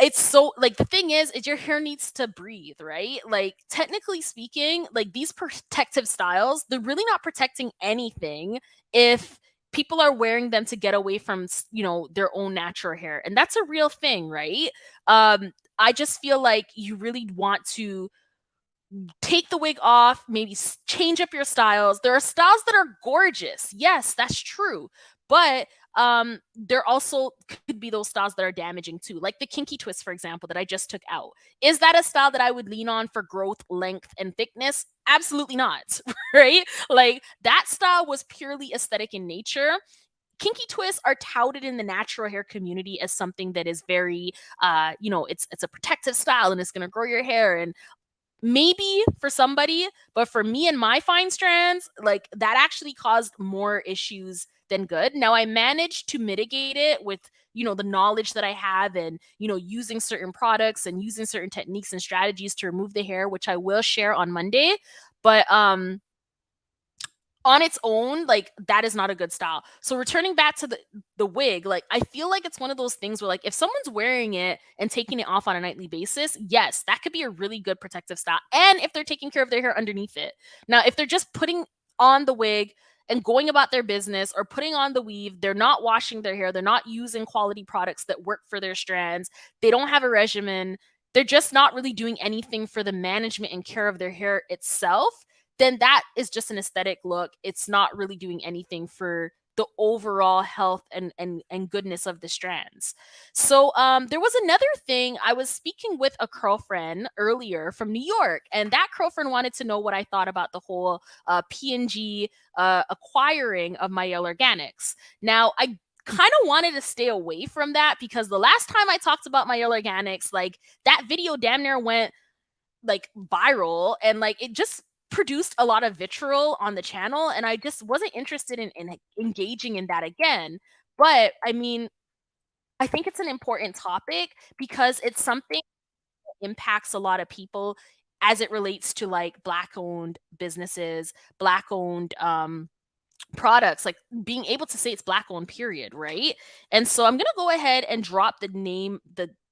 it's so, like, the thing is your hair needs to breathe, right? Like, technically speaking, like, these protective styles, they're really not protecting anything if people are wearing them to get away from their own natural hair, and that's a real thing, right? I just feel like you really want to take the wig off, maybe change up your styles. There are styles that are gorgeous. Yes, that's true. But there also could be those styles that are damaging too, like the kinky twist, for example, that I just took out. Is that a style that I would lean on for growth, length, and thickness? Absolutely not. Right? Like, that style was purely aesthetic in nature. Kinky twists are touted in the natural hair community as something that is very it's a protective style and it's going to grow your hair, and maybe for somebody, but for me and my fine strands, like, that actually caused more issues than good. Now, I managed to mitigate it with the knowledge that I have, and using certain products and using certain techniques and strategies to remove the hair, which I will share on Monday. But on its own, like, that is not a good style. So returning back to the wig, like, I feel like it's one of those things where, like, if someone's wearing it and taking it off on a nightly basis, yes, that could be a really good protective style. And if they're taking care of their hair underneath it. Now, if they're just putting on the wig and going about their business, or putting on the weave, they're not washing their hair, they're not using quality products that work for their strands, they don't have a regimen, they're just not really doing anything for the management and care of their hair itself, then that is just an aesthetic look. It's not really doing anything for the overall health and goodness of the strands. So there was another thing. I was speaking with a girlfriend earlier from New York, and that girlfriend wanted to know what I thought about the whole P&G acquiring of my yellow organics. Now, I kind of wanted to stay away from that, because the last time I talked about my yellow organics, like, that video damn near went, like, viral, and, like, it just produced a lot of vitriol on the channel, and I just wasn't interested in engaging in that again. But I mean, I think it's an important topic because it's something that impacts a lot of people as it relates to like black owned businesses, black owned products, like being able to say it's black owned, period, right? And so I'm gonna go ahead and drop the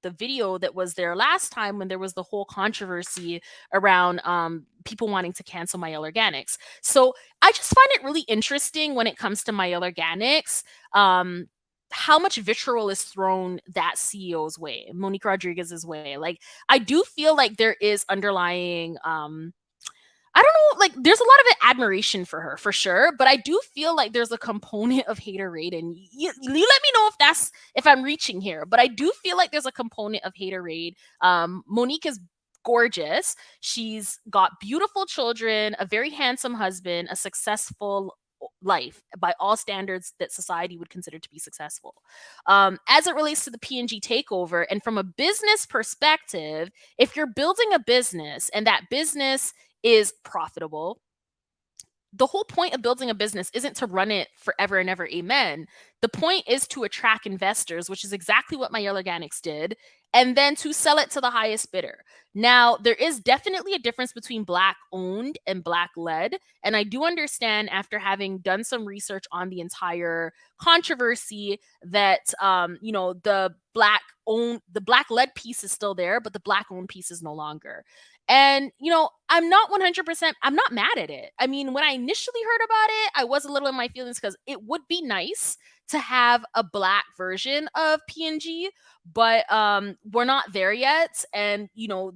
video that was there last time when there was the whole controversy around people wanting to cancel Mael Organics. So I just find it really interesting when it comes to Mael Organics. Um how much vitriol is thrown that CEO's way, Monique Rodriguez's way. Like I do feel like there is underlying I don't know, like there's a lot of admiration for her for sure, but I do feel like there's a component of haterade, and you let me know if I'm reaching here, but I do feel like there's a component of haterade. Monique is gorgeous. She's got beautiful children, a very handsome husband, a successful life by all standards that society would consider to be successful. As it relates to the P&G takeover, and from a business perspective, if you're building a business and that business is profitable, the whole point of building a business isn't to run it forever and ever, amen. The point is to attract investors, which is exactly what Mayer Organics did, and then to sell it to the highest bidder. Now, there is definitely a difference between black owned and black led, and I do understand, after having done some research on the entire controversy, that the black led piece is still there, but the black owned piece is no longer. And, I'm not 100%, I'm not mad at it. I mean, when I initially heard about it, I was a little in my feelings because it would be nice to have a black version of P&G, but we're not there yet. And,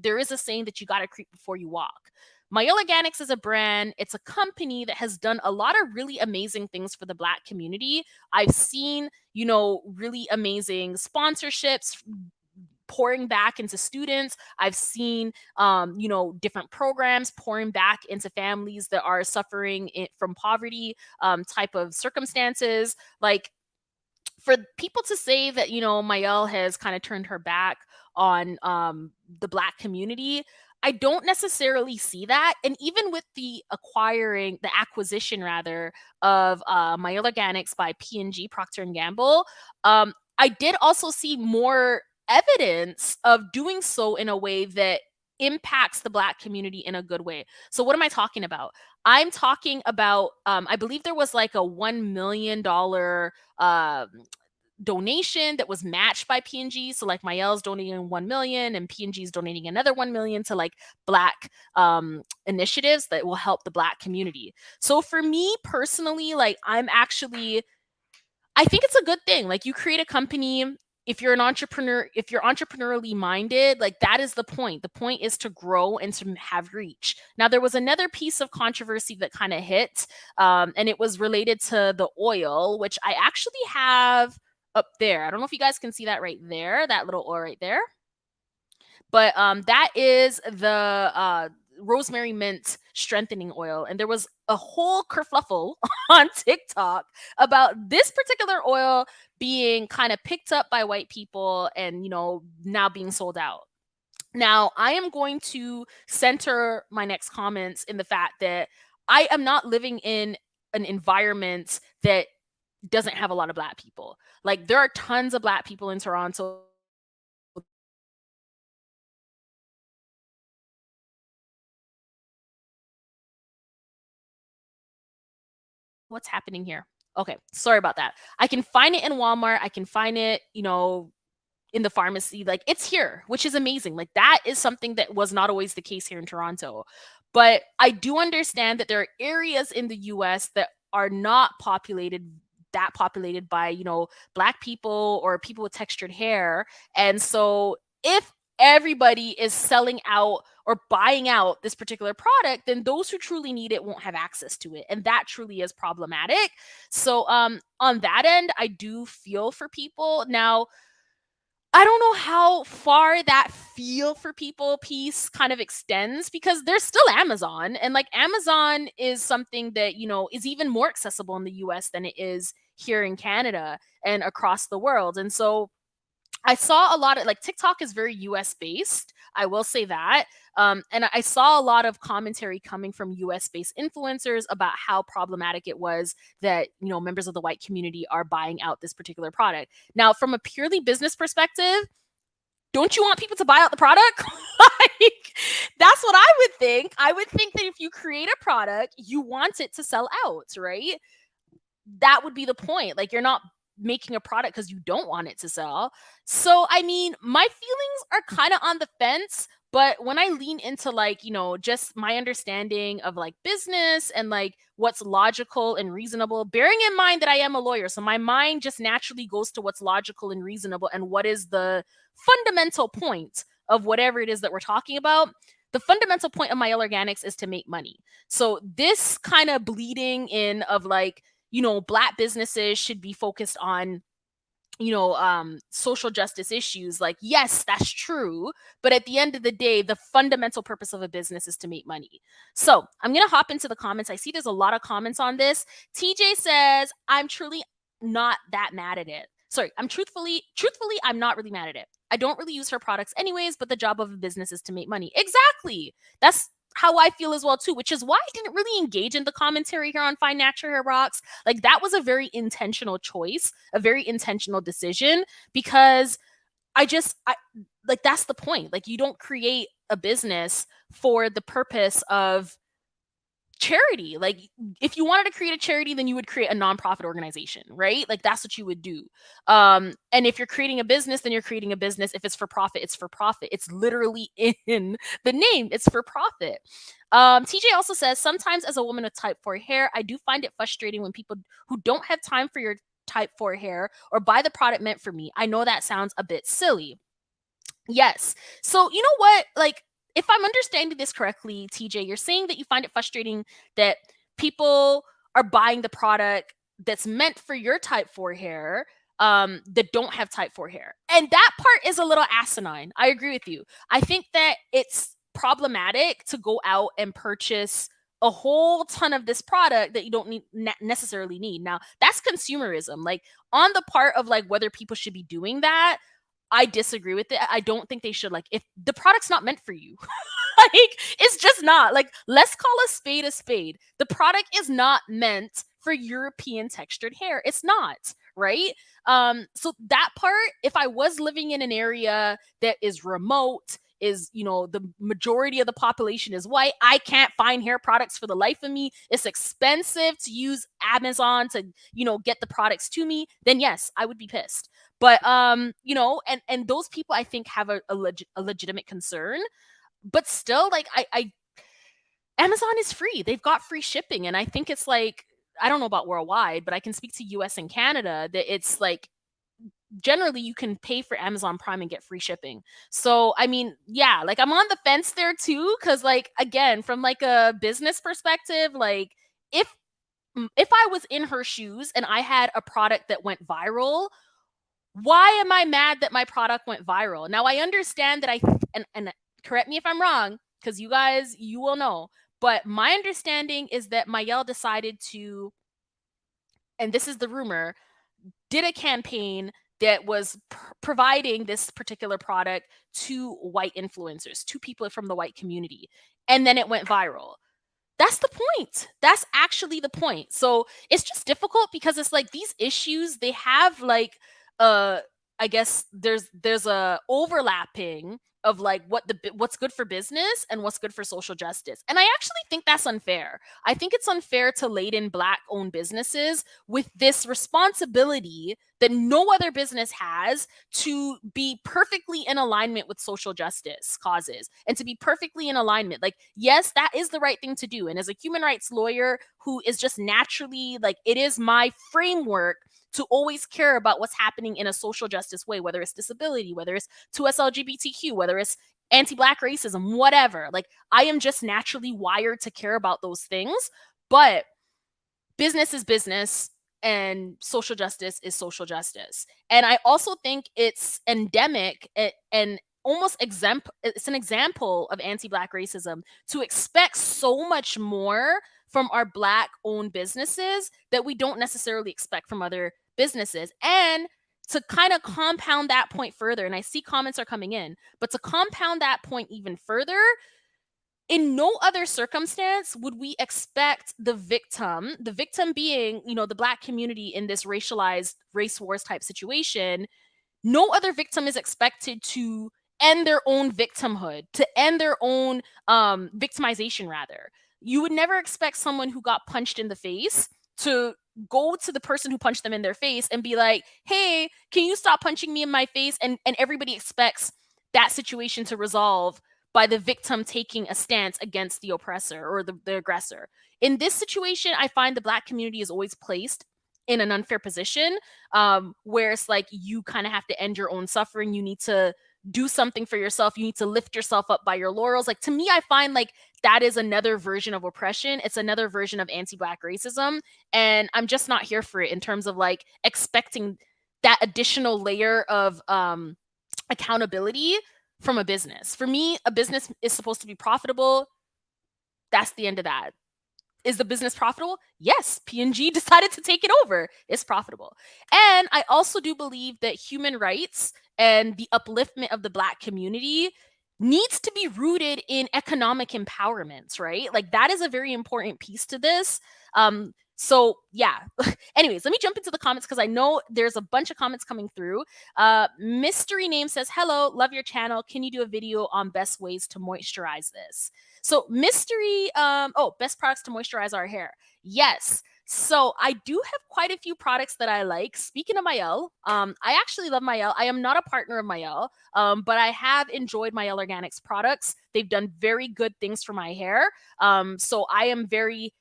there is a saying that you got to creep before you walk. Mael Organics is a brand, it's a company that has done a lot of really amazing things for the black community. I've seen, really amazing sponsorships pouring back into students. I've seen, different programs pouring back into families that are suffering from poverty type of circumstances. Like, for people to say that, Mael has kind of turned her back on the black community, I don't necessarily see that. And even with the acquisition rather of Mael Organics by P&G, Procter and Gamble, I did also see more evidence of doing so in a way that impacts the black community in a good way. So what am I talking about? I'm talking about, I believe there was like a $1 million donation that was matched by P&G. So like Mael's donating 1 million and P&G's donating another 1 million to like black initiatives that will help the black community. So for me personally, like I think it's a good thing. Like, you create a company, if you're an entrepreneur, if you're entrepreneurially minded, like that is the point. The point is to grow and to have reach. Now, there was another piece of controversy that kind of hit, and it was related to the oil, which I actually have up there. I don't know if you guys can see that right there, that little oil right there. But that is the rosemary mint strengthening oil. And there was a whole kerfluffle on TikTok about this particular oil being kind of picked up by white people and, now being sold out. Now, I am going to center my next comments in the fact that I am not living in an environment that doesn't have a lot of black people. Like, there are tons of black people in Toronto. What's happening here? Okay, sorry about that. I can find it in Walmart. I can find it, in the pharmacy. Like, it's here, which is amazing. Like, that is something that was not always the case here in Toronto. But I do understand that there are areas in the US that are not populated by, black people or people with textured hair. And so if everybody is selling out or buying out this particular product, then those who truly need it won't have access to it. And that truly is problematic. So on that end, I do feel for people. Now, I don't know how far that feel for people piece kind of extends, because there's still Amazon, and like Amazon is something that, is even more accessible in the US than it is here in Canada and across the world. And so I saw a lot of, like, TikTok is very US based. I will say that. And I saw a lot of commentary coming from US based influencers about how problematic it was that, members of the white community are buying out this particular product. Now, from a purely business perspective, don't you want people to buy out the product? Like, that's what I would think. I would think that if you create a product, you want it to sell out, right? That would be the point. Like, you're not making a product because you don't want it to sell. So, I mean, my feelings are kind of on the fence. But when I lean into, like, just my understanding of like business and like what's logical and reasonable, bearing in mind that I am a lawyer, so my mind just naturally goes to what's logical and reasonable and what is the fundamental point of whatever it is that we're talking about. The fundamental point of my organics is to make money. So this kind of bleeding in of like, black businesses should be focused on, social justice issues. Like, yes, that's true. But at the end of the day, the fundamental purpose of a business is to make money. So I'm going to hop into the comments. I see there's a lot of comments on this. TJ says, I'm truly not that mad at it. Sorry, truthfully, I'm not really mad at it. I don't really use her products anyways, but the job of a business is to make money. Exactly. That's how I feel as well too, which is why I didn't really engage in the commentary here on Find Natural Hair Rocks. Like, that was a very intentional choice, a very intentional decision, because I like, that's the point. Like, you don't create a business for the purpose of charity. Like, if you wanted to create a charity, then you would create a nonprofit organization, right? Like, that's what you would do. And if you're creating a business, then you're creating a business. If it's for profit, it's for profit. It's literally in the name. It's for profit. TJ also says, sometimes as a woman with type 4 hair, I do find it frustrating when people who don't have time for your type 4 hair or buy the product meant for me. I know that sounds a bit silly. Yes. So, you know what? Like, if I'm understanding this correctly, TJ, you're saying that you find it frustrating that people are buying the product that's meant for your type 4 hair, that don't have type 4 hair. And that part is a little asinine. I agree with you. I think that it's problematic to go out and purchase a whole ton of this product that you don't necessarily need. Now, that's consumerism. Like, on the part of like whether people should be doing that, I disagree with it. I don't think they should. Like, if the product's not meant for you, like, it's just not. Like, let's call a spade a spade. The product is not meant for European textured hair. It's not, right? So that part, if I was living in an area that is remote, is, the majority of the population is white, I can't find hair products for the life of me, it's expensive to use Amazon to, get the products to me, then yes, I would be pissed. But and those people, I think, have a legitimate concern. But still, like, I Amazon is free. They've got free shipping, and I think it's like, I don't know about worldwide, but I can speak to US and Canada, that it's like generally you can pay for Amazon Prime and get free shipping. So, I mean, yeah, like, I'm on the fence there too, cuz like, again, from like a business perspective, like, if if I was in her shoes and I had a product that went viral, why am I mad that my product went viral? Now, I understand that and correct me if I'm wrong, cuz you guys, you will know, but my understanding is that Mayel decided to, and this is the rumor, did a campaign that was providing this particular product to white influencers, to people from the white community, and then it went viral. That's the point. That's actually the point. So it's just difficult because it's like these issues, they have like uh I guess there's a overlapping of like what's good for business and what's good for social justice. And I actually think that's unfair. I think it's unfair to laden black owned businesses with this responsibility that no other business has, to be perfectly in alignment with social justice causes and to be perfectly in alignment. Like, yes, that is the right thing to do. And as a human rights lawyer who is just naturally like, it is my framework to always care about what's happening in a social justice way, whether it's disability, whether it's 2S LGBTQ, whether it's anti-black racism, whatever. Like, I am just naturally wired to care about those things. But business is business and social justice is social justice. And I also think it's endemic and almost it's an example of anti-black racism to expect so much more from our black owned businesses that we don't necessarily expect from other businesses. And to kind of compound that point further, and I see comments are coming in, but to compound that point even further, In no other circumstance would we expect the victim being, the Black community in this racialized race wars type situation, no other victim is expected to end their own victimhood, to end their own victimization, rather. You would never expect someone who got punched in the face to go to the person who punched them in their face and be like, hey, can you stop punching me in my face? And everybody expects that situation to resolve by the victim taking a stance against the oppressor or the aggressor. In this situation, I find the Black community is always placed in an unfair position, where it's like you kind of have to end your own suffering. You need to do something for yourself. You need to lift yourself up by your laurels. Like, to me, I find like that is another version of oppression. It's another version of anti-Black racism. And I'm just not here for it in terms of like expecting that additional layer of accountability from a business. For me, a business is supposed to be profitable. That's the end of that. Is the business profitable? Yes, P&G decided to take it over. It's profitable. And I also do believe that human rights and the upliftment of the Black community needs to be rooted in economic empowerment, right? Like, that is a very important piece to this. So yeah. Anyways, let me jump into the comments because I know there's a bunch of comments coming through. Mystery Name says, hello, love your channel. Can you do a video on best ways to moisturize this? So Mystery, best products to moisturize our hair. Yes. So I do have quite a few products that I like. Speaking of Mayel, I actually love Mayel. I am not a partner of Mayel, but I have enjoyed Mayel Organics products. They've done very good things for my hair. So I am very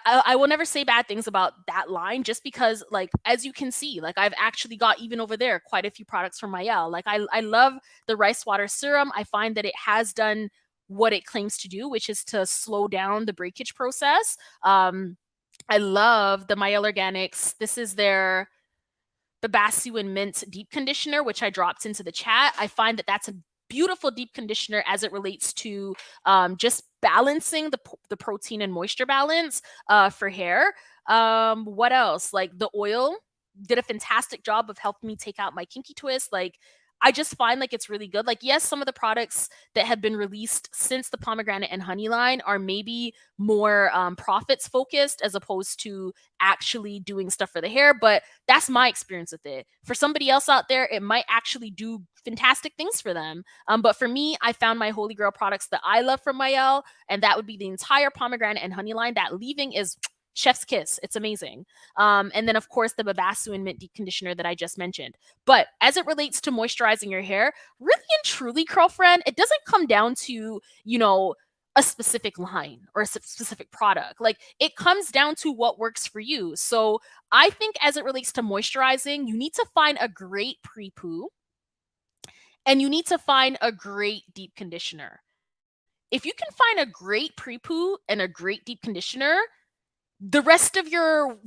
I will never say bad things about that line, just because, like, as you can see, like, I've actually got, even over there, quite a few products from Mayel. Like, I love the rice water serum. I find that it has done what it claims to do, which is to slow down the breakage process. I love the Mayel Organics. This is their Babasu and Mint deep conditioner, which I dropped into the chat. I find that that's a beautiful deep conditioner as it relates to just balancing the protein and moisture balance for hair. What else? Like, the oil did a fantastic job of helping me take out my kinky twist. Like, I just find like it's really good. Like, yes, some of the products that have been released since the pomegranate and honey line are maybe more profits focused as opposed to actually doing stuff for the hair, but that's my experience with it. For somebody else out there, it might actually do fantastic things for them. But for me, I found my holy grail products that I love from Mayel, and that would be the entire pomegranate and honey line. That leave-in is chef's kiss. It's amazing. And then, of course, the Babasu and Mint deep conditioner that I just mentioned. But as it relates to moisturizing your hair, really and truly, girlfriend, it doesn't come down to, a specific line or a specific product. Like, it comes down to what works for you. So I think as it relates to moisturizing, you need to find a great pre-poo and you need to find a great deep conditioner. If you can find a great pre-poo and a great deep conditioner, the rest of your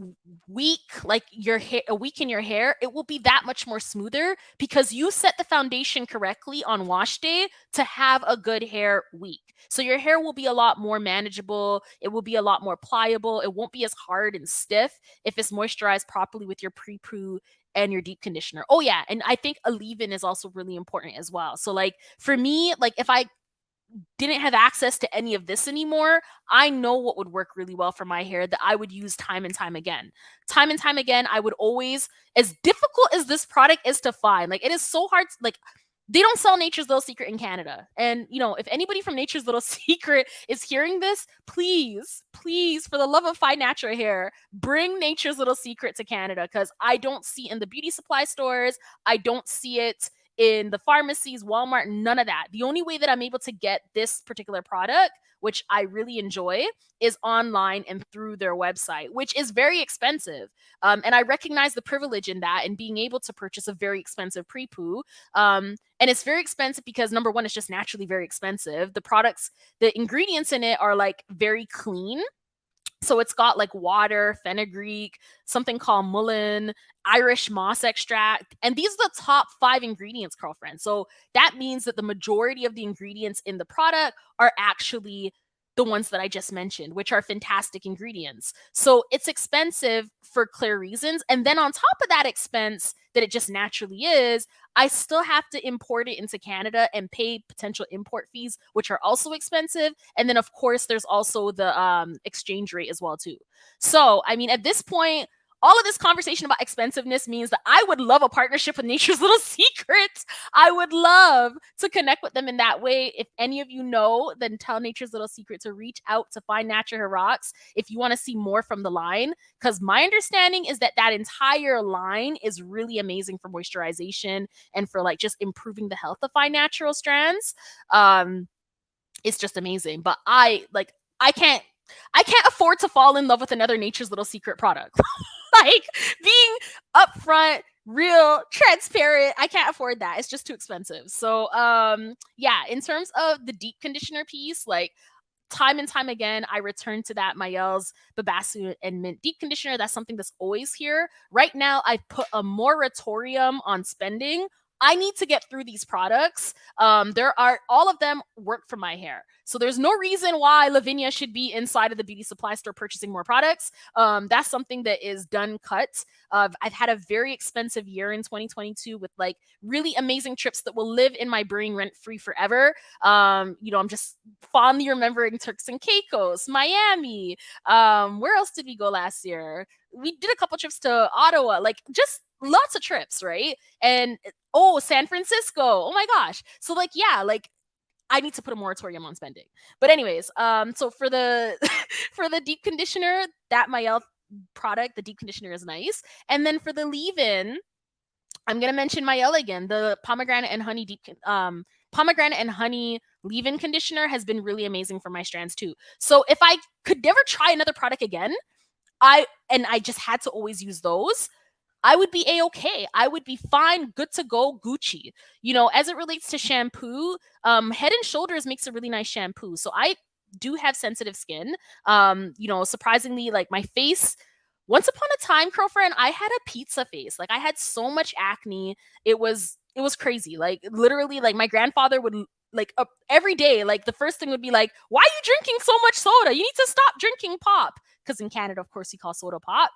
week, like your hair, a week in your hair, it will be that much more smoother because you set the foundation correctly on wash day to have a good hair week. So your hair will be a lot more manageable. It will be a lot more pliable. It won't be as hard and stiff if it's moisturized properly with your pre-poo and your deep conditioner. Oh yeah, and I think a leave-in is also really important as well. So like for me, like if I didn't have access to any of this anymore, I know what would work really well for my hair that I would use time and time again. Time and time again, I would always, as difficult as this product is to find, like it is so hard, like they don't sell Nature's Little Secret in Canada. And, if anybody from Nature's Little Secret is hearing this, please, please, for the love of fine natural hair, bring Nature's Little Secret to Canada because I don't see in the beauty supply stores. I don't see it in the pharmacies, Walmart, none of that. The only way that I'm able to get this particular product, which I really enjoy, is online and through their website, which is very expensive. And I recognize the privilege in that and being able to purchase a very expensive pre-poo. And it's very expensive because number one, it's just naturally very expensive. The products, the ingredients in it are like very clean. So it's got like water, fenugreek, something called mullein, Irish moss extract. And these are the top 5 ingredients, girlfriend. So that means that the majority of the ingredients in the product are actually the ones that I just mentioned, which are fantastic ingredients. So it's expensive for clear reasons. And then on top of that expense that it just naturally is, I still have to import it into Canada and pay potential import fees, which are also expensive. And then, of course, there's also the exchange rate as well too. So, I mean, at this point, all of this conversation about expensiveness means that I would love a partnership with Nature's Little Secrets. I would love to connect with them in that way. If any of you know, then tell Nature's Little Secret to reach out to Find Natural Hair Rocks if you want to see more from the line. Because my understanding is that that entire line is really amazing for moisturization and for like just improving the health of fine natural strands. It's just amazing. But I can't afford to fall in love with another Nature's Little Secret product. Like being upfront, real, transparent, I can't afford that. It's just too expensive. So yeah, in terms of the deep conditioner piece, like time and time again, I return to that Mayel's Babassu and Mint Deep Conditioner. That's something that's always here. Right now, I've put a moratorium on spending. I need to get through these products. There are all of them work for my hair. So there's no reason why Lavinia should be inside of the beauty supply store purchasing more products. That's something that is done cut. I've had a very expensive year in 2022 with like really amazing trips that will live in my brain rent free forever. I'm just fondly remembering Turks and Caicos, Miami. Where else did we go last year? We did a couple trips to Ottawa, like just lots of trips, right? And San Francisco. Oh my gosh. So like, yeah, like I need to put a moratorium on spending. But anyways, so for the for the deep conditioner, that Mayel product, the deep conditioner is nice. And then for the leave-in, I'm gonna mention Mayel again. The pomegranate and honey leave-in conditioner has been really amazing for my strands too. So if I could never try another product again, I just had to always use those, I would be a-okay. I would be fine, good to go, Gucci. As it relates to shampoo, Head and Shoulders makes a really nice shampoo. So I do have sensitive skin. Surprisingly, like my face, once upon a time, girlfriend, I had a pizza face. Like I had so much acne. It was crazy. Like literally, like my grandfather would like every day, like the first thing would be like, why are you drinking so much soda? You need to stop drinking pop. Because in Canada, of course, he calls soda pop.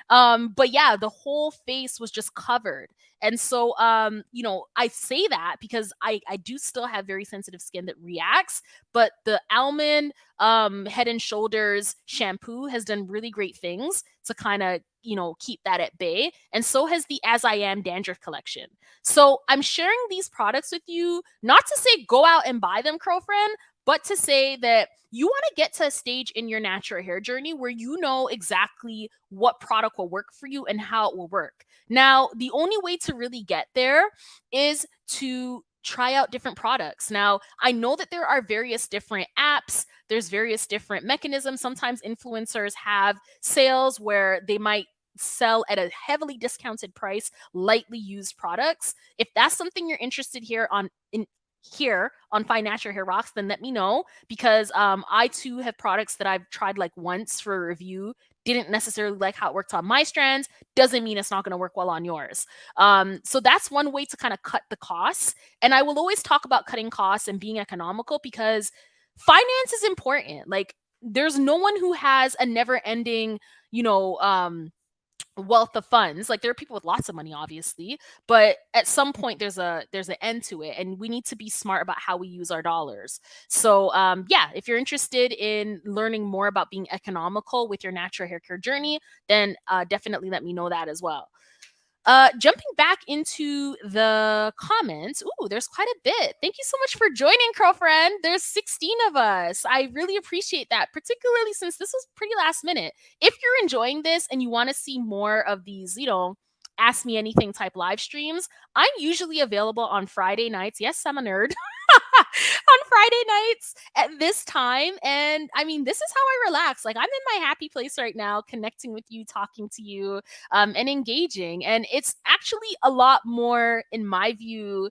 But yeah, the whole face was just covered. And so, I say that because I do still have very sensitive skin that reacts, but the almond Head and Shoulders shampoo has done really great things to kind of, keep that at bay. And so has the As I Am dandruff collection. So I'm sharing these products with you, not to say go out and buy them, girlfriend, but to say that you want to get to a stage in your natural hair journey where you know exactly what product will work for you and how it will work. Now, the only way to really get there is to try out different products. Now, I know that there are various different apps, there's various different mechanisms. Sometimes influencers have sales where they might sell at a heavily discounted price lightly used products. If that's something you're interested here on Find Natural Hair Rocks, then let me know, because I too have products that I've tried like once for a review, didn't necessarily like how it worked on my strands, doesn't mean it's not going to work well on yours. So that's one way to kind of cut the costs. And I will always talk about cutting costs and being economical because finance is important. Like there's no one who has a never ending, wealth of funds. Like there are people with lots of money obviously, but at some point there's an end to it, and we need to be smart about how we use our dollars. So yeah, if you're interested in learning more about being economical with your natural hair care journey, then definitely let me know that as well. Jumping back into the comments, ooh, there's quite a bit. Thank you so much for joining, girlfriend. There's 16 of us. I really appreciate that, particularly since this was pretty last minute. If you're enjoying this and you want to see more of these, Ask Me Anything type live streams, I'm usually available on Friday nights. Yes, I'm a nerd. On Friday nights at this time. And I mean, this is how I relax. Like I'm in my happy place right now, connecting with you, talking to you, and engaging. And it's actually a lot more, in my view,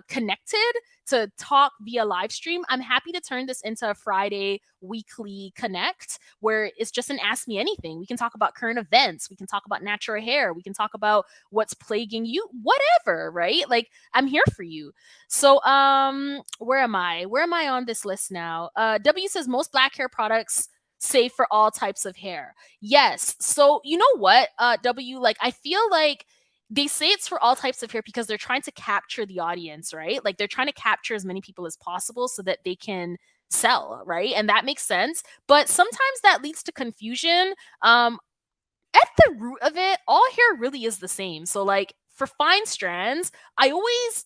connected to talk via live stream, I'm happy to turn this into a Friday weekly connect where it's just an ask me anything. We can talk about current events, we can talk about natural hair, we can talk about what's plaguing you, whatever, right? Like, I'm here for you. So where am I? Where am I on this list now? W says most black hair products safe for all types of hair. Yes. So you know what, W, like I feel like they say it's for all types of hair because they're trying to capture the audience, right? Like they're trying to capture as many people as possible so that they can sell, right? And that makes sense. But sometimes that leads to confusion. At the root of it, all hair really is the same. So like for fine strands, I always,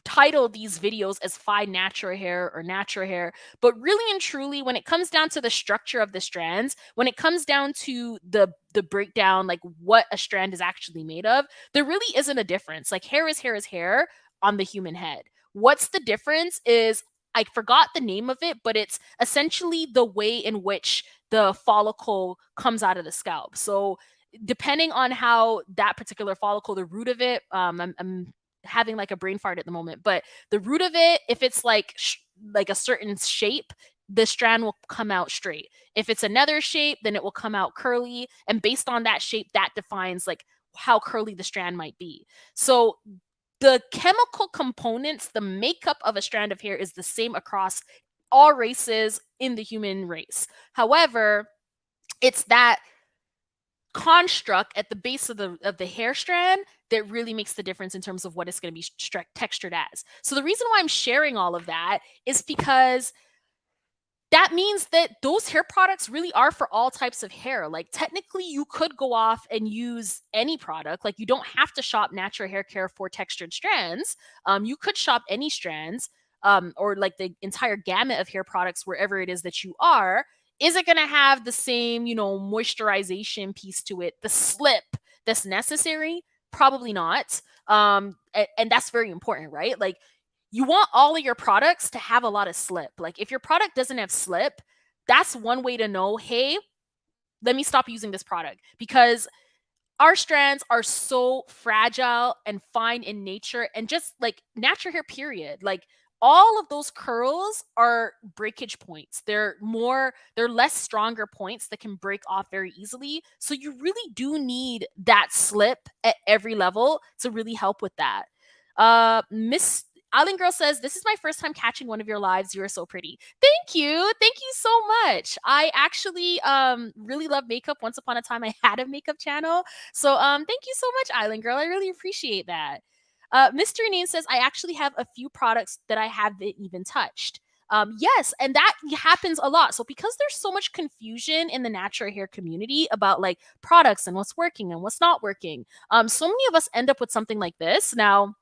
title these videos as fine natural hair or natural hair, but really and truly when it comes down to the structure of the strands, when it comes down to the breakdown, like what a strand is actually made of, there really isn't a difference. Like hair is hair on the human head. What's the difference is, I forgot the name of it, but it's essentially the way in which the follicle comes out of the scalp. So depending on how that particular follicle, the root of it, I'm having like a brain fart at the moment, but the root of it, if it's like a certain shape, the strand will come out straight. If it's another shape, then it will come out curly, and based on that shape, that defines like how curly the strand might be. So the chemical components, the makeup of a strand of hair is the same across all races in the human race. However, it's that construct at the base of the hair strand that really makes the difference in terms of what it's going to be textured as. So the reason why I'm sharing all of that is because that means that those hair products really are for all types of hair. Like technically you could go off and use any product. Like you don't have to shop natural hair care for textured strands. You could shop any strands, or like the entire gamut of hair products wherever it is that you are. Is it going to have the same, moisturization piece to it, the slip that's necessary? Probably not. And that's very important, right? Like you want all of your products to have a lot of slip. Like if your product doesn't have slip, that's one way to know, hey, let me stop using this product, because our strands are so fragile and fine in nature, and just like natural hair period, like all of those curls are breakage points. They're less stronger points that can break off very easily, so you really do need that slip at every level to really help with that. Miss Island Girl says, this is my first time catching one of your lives. You are so pretty. Thank you. Thank you so much. I actually really love makeup. Once upon a time I had a makeup channel. So thank you so much, Island Girl. I really appreciate that. Mystery Name says, I actually have a few products that I haven't even touched. Yes, and that happens a lot. So because there's so much confusion in the natural hair community about like products and what's working and what's not working, so many of us end up with something like this. Now,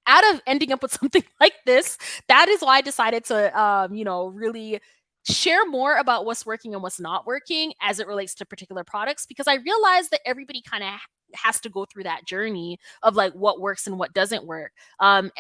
out of ending up with something like this, that is why I decided to, really share more about what's working and what's not working as it relates to particular products, because I realized that everybody kind of has to go through that journey of like what works and what doesn't work. And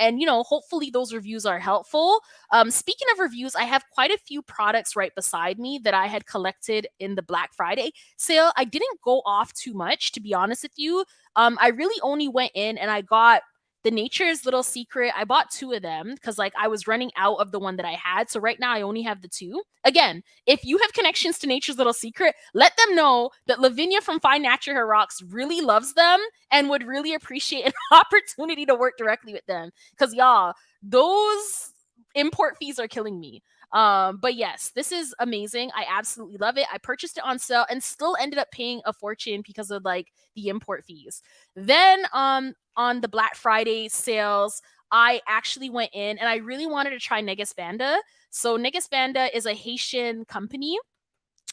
hopefully those reviews are helpful. Speaking of reviews, I have quite a few products right beside me that I had collected in the Black Friday sale. I didn't go off too much, to be honest with you. I really only went in and I got the Nature's Little Secret. I bought two of them because like I was running out of the one that I had. So right now I only have the two. Again, if you have connections to Nature's Little Secret, let them know that Lavinia from Fine Natural Hair Rocks really loves them and would really appreciate an opportunity to work directly with them. Because y'all, those import fees are killing me. But yes, this is amazing. I absolutely love it. I purchased it on sale and still ended up paying a fortune because of like the import fees. Then on the Black Friday sales, I actually went in and I really wanted to try Negus Banda. So Negus Banda is a Haitian company,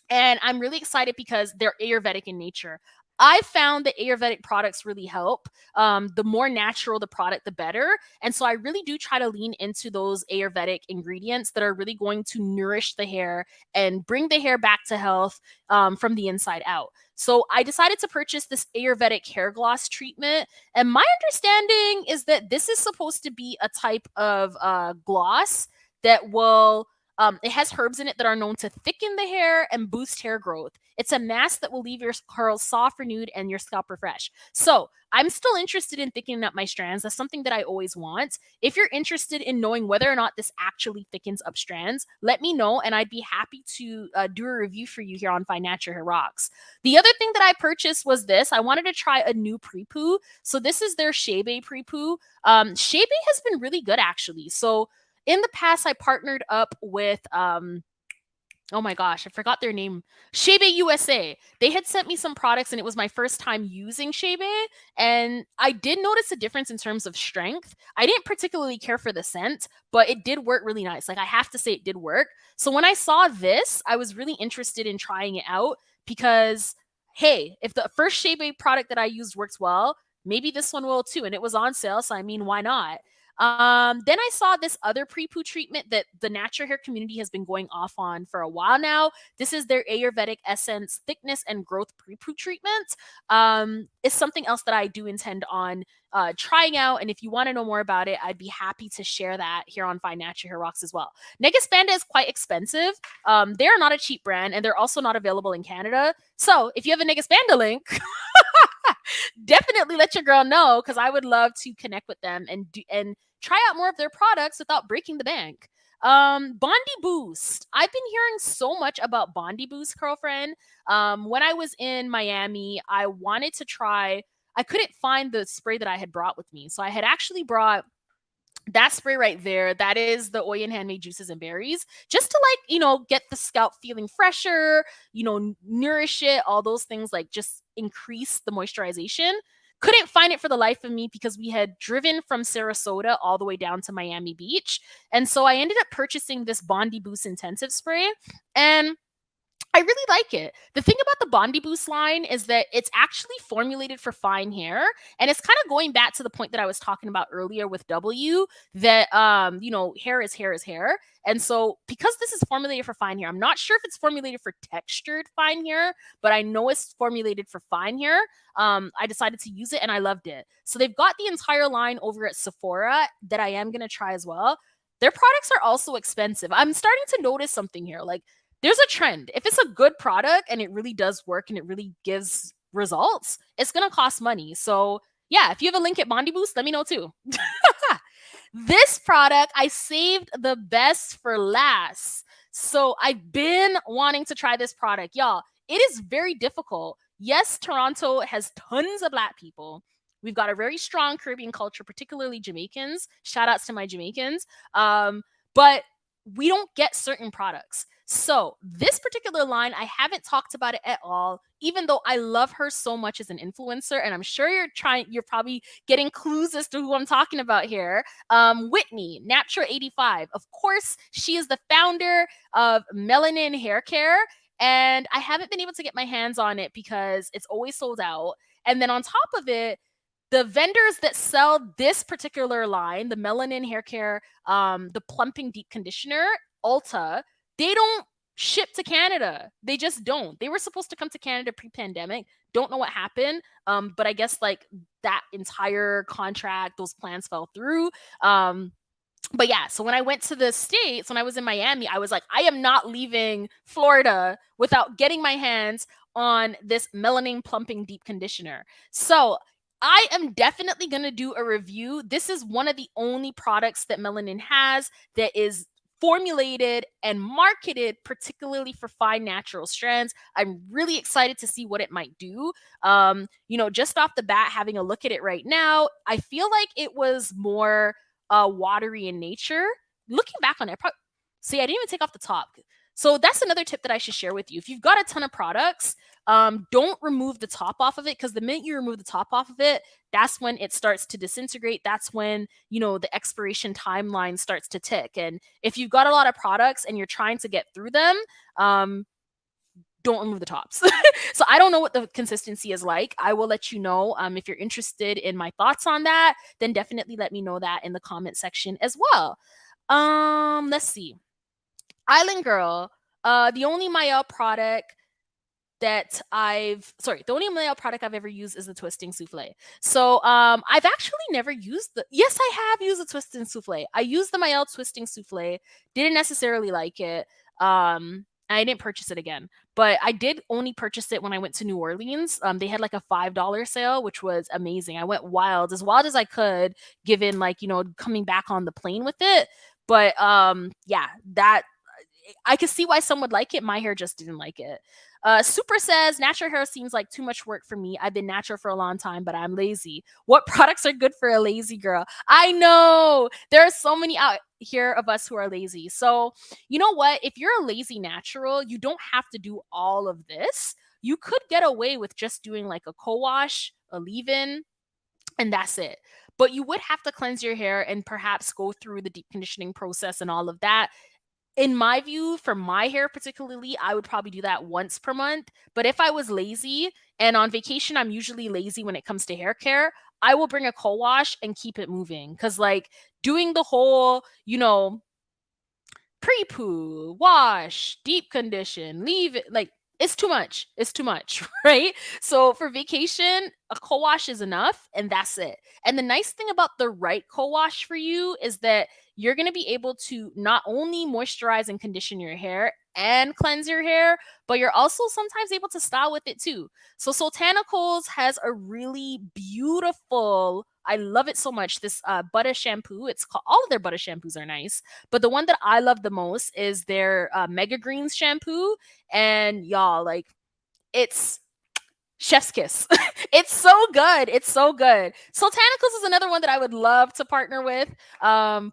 and I'm really excited because they're Ayurvedic in nature. I found that Ayurvedic products really help. The more natural the product, the better. And so I really do try to lean into those Ayurvedic ingredients that are really going to nourish the hair and bring the hair back to health, from the inside out. So I decided to purchase this Ayurvedic hair gloss treatment. And my understanding is that this is supposed to be a type of gloss that will It has herbs in it that are known to thicken the hair and boost hair growth. It's a mask that will leave your curls soft, renewed, and your scalp refreshed. So I'm still interested in thickening up my strands. That's something that I always want. If you're interested in knowing whether or not this actually thickens up strands, let me know, and I'd be happy to do a review for you here on Find Natural Hair Rocks. The other thing that I purchased was this. I wanted to try a new pre-poo. So this is their Shea Bay pre-poo. Shea Bay has been really good, actually. So in the past, I partnered up with oh my gosh, I forgot their name. Shea Bay USA. They had sent me some products and it was my first time using Shea Bay. And I did notice a difference in terms of strength. I didn't particularly care for the scent, but it did work really nice. Like, I have to say it did work. So when I saw this, I was really interested in trying it out because, hey, if the first Shea Bay product that I used works well, maybe this one will too. And it was on sale. So I mean, why not? Then I saw this other pre-poo treatment that the natural hair community has been going off on for a while now. This is their Ayurvedic Essence Thickness and Growth pre-poo treatment. It's something else that I do intend on trying out. And if you want to know more about it, I'd be happy to share that here on Find Natural Hair Rocks as well. Negaspanda is quite expensive. They are not a cheap brand, and they're also not available in Canada. So if you have a Negaspanda link, definitely let your girl know, because I would love to connect with them and try out more of their products without breaking the bank. Bondi Boost. I've been hearing so much about Bondi Boost, girlfriend. When I was in Miami, I wanted to try. I couldn't find the spray that I had brought with me, so I had actually brought that spray right there. That is the Oyen handmade juices and berries, just to, like, get the scalp feeling fresher, nourish it, all those things, like just increase the moisturization. Couldn't find it for the life of me because we had driven from Sarasota all the way down to Miami Beach. And so I ended up purchasing this Bondi Boost intensive spray, and I really like it. The thing about the Bondi Boost line is that it's actually formulated for fine hair. And it's kind of going back to the point that I was talking about earlier with W, that hair is hair is hair. And so because this is formulated for fine hair, I'm not sure if it's formulated for textured fine hair, but I know it's formulated for fine hair. I decided to use it and I loved it. So they've got the entire line over at Sephora that I am going to try as well. Their products are also expensive. I'm starting to notice something here. Like, there's a trend. If it's a good product and it really does work and it really gives results, it's going to cost money. So yeah, if you have a link at Bondi Boost, let me know too. This product, I saved the best for last. So I've been wanting to try this product. Y'all, it is very difficult. Yes, Toronto has tons of Black people. We've got a very strong Caribbean culture, particularly Jamaicans. Shout outs to my Jamaicans. But we don't get certain products. So this particular line, I haven't talked about it at all, even though I love her so much as an influencer. And I'm sure you're probably getting clues as to who I'm talking about here. Whitney, Natural 85. Of course, she is the founder of Melanin Hair Care. And I haven't been able to get my hands on it because it's always sold out. And then on top of it, the vendors that sell this particular line, the Melanin Hair Care, the Plumping Deep Conditioner, Ulta, they don't ship to Canada. They just don't. They were supposed to come to Canada pre-pandemic. Don't know what happened. But I guess like that entire contract, those plans fell through. But yeah, so when I went to the States, when I was in Miami, I was like, I am not leaving Florida without getting my hands on this Melanin Plumping Deep Conditioner. So I am definitely going to do a review. This is one of the only products that Melanin has that is formulated and marketed particularly for fine natural strands. I'm really excited to see what it might do. Just off the bat, having a look at it right now, I feel like it was more watery in nature. Looking back on it, see, I didn't even take off the top. So that's another tip that I should share with you. If you've got a ton of products, don't remove the top off of it, because the minute you remove the top off of it, that's when it starts to disintegrate. That's when, the expiration timeline starts to tick. And if you've got a lot of products and you're trying to get through them, don't remove the tops. So I don't know what the consistency is like. I will let you know. If you're interested in my thoughts on that, then definitely let me know that in the comment section as well. Let's see. Island Girl, the only Mayel product the only nail product I've ever used is the twisting souffle. So I've actually never used the yes, I have used the twisting souffle. I used the Mael twisting souffle, didn't necessarily like it. I didn't purchase it again, but I did only purchase it when I went to New Orleans. They had like a $5 sale, which was amazing. I went wild as I could, given like, coming back on the plane with it. But yeah, that I could see why some would like it. My hair just didn't like it. Super says natural hair seems like too much work for me. I've been natural for a long time, but I'm lazy. What products are good for a lazy girl? I know there are so many out here of us who are lazy. So, you know what? If you're a lazy natural, you don't have to do all of this. You could get away with just doing like a co-wash, a leave-in, and that's it. But you would have to cleanse your hair and perhaps go through the deep conditioning process and all of that. In my view, for my hair particularly, I would probably do that once per month. But if I was lazy and on vacation, I'm usually lazy when it comes to hair care, I will bring a co-wash and keep it moving. Cause like doing the whole, pre-poo, wash, deep condition, leave it like it's too much. It's too much, right? So for vacation, a co-wash is enough and that's it. And the nice thing about the right co-wash for you is that you're going to be able to not only moisturize and condition your hair and cleanse your hair, but you're also sometimes able to style with it too. So Soultanicals has a really beautiful, I love it so much, this butter shampoo. It's called, all of their butter shampoos are nice, but the one that I love the most is their Mega Greens shampoo. And y'all, like, it's chef's kiss. It's so good. It's so good. Sultanicals is another one that I would love to partner with.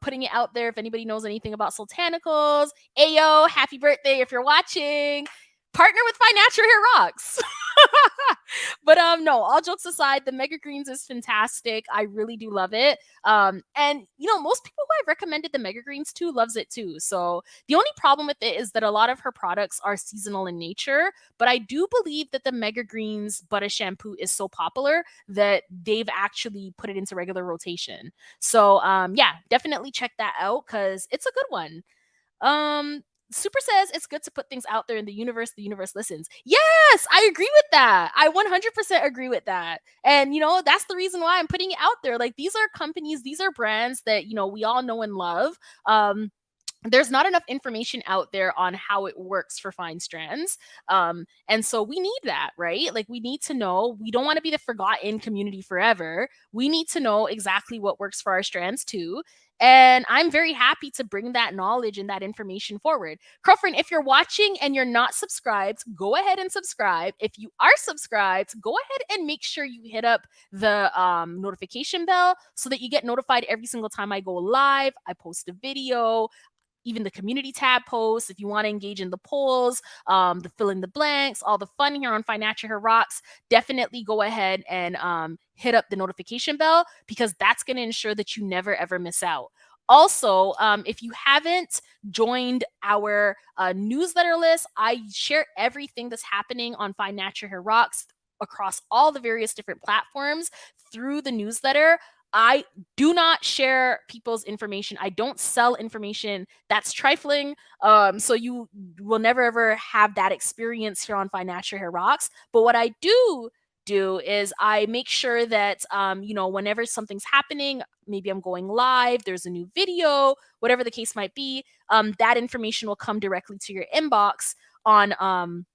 Putting it out there if anybody knows anything about Sultanicals. Ayo, happy birthday if you're watching. Partner with My Natural Hair Rocks. But no, all jokes aside, the Mega Greens is fantastic. I really do love it. And most people who I've recommended the Mega Greens to loves it too. So the only problem with it is that a lot of her products are seasonal in nature, but I do believe that the Mega Greens butter shampoo is so popular that they've actually put it into regular rotation. So yeah, definitely check that out because it's a good one. Um, Super says it's good to put things out there in the universe listens. Yes, I agree with that. I 100% agree with that. And that's the reason why I'm putting it out there. Like these are companies, these are brands that, we all know and love. There's not enough information out there on how it works for fine strands. And so we need that, right? Like we need to know, we don't want to be the forgotten community forever. We need to know exactly what works for our strands too. And I'm very happy to bring that knowledge and that information forward. Girlfriend, if you're watching and you're not subscribed, go ahead and subscribe. If you are subscribed, go ahead and make sure you hit up the notification bell so that you get notified every single time I go live, I post a video, even the community tab posts. If you want to engage in the polls, the fill in the blanks, all the fun here on Financial Hair Rocks, definitely go ahead and hit up the notification bell because that's going to ensure that you never ever miss out. Also, if you haven't joined our newsletter list, I share everything that's happening on Financial Hair Rocks across all the various different platforms through the newsletter. I do not share people's information. I don't sell information that's trifling. So you will never ever have that experience here on Financial Hair Rocks. But what I do is I make sure that whenever something's happening, maybe I'm going live, there's a new video, whatever the case might be, that information will come directly to your inbox on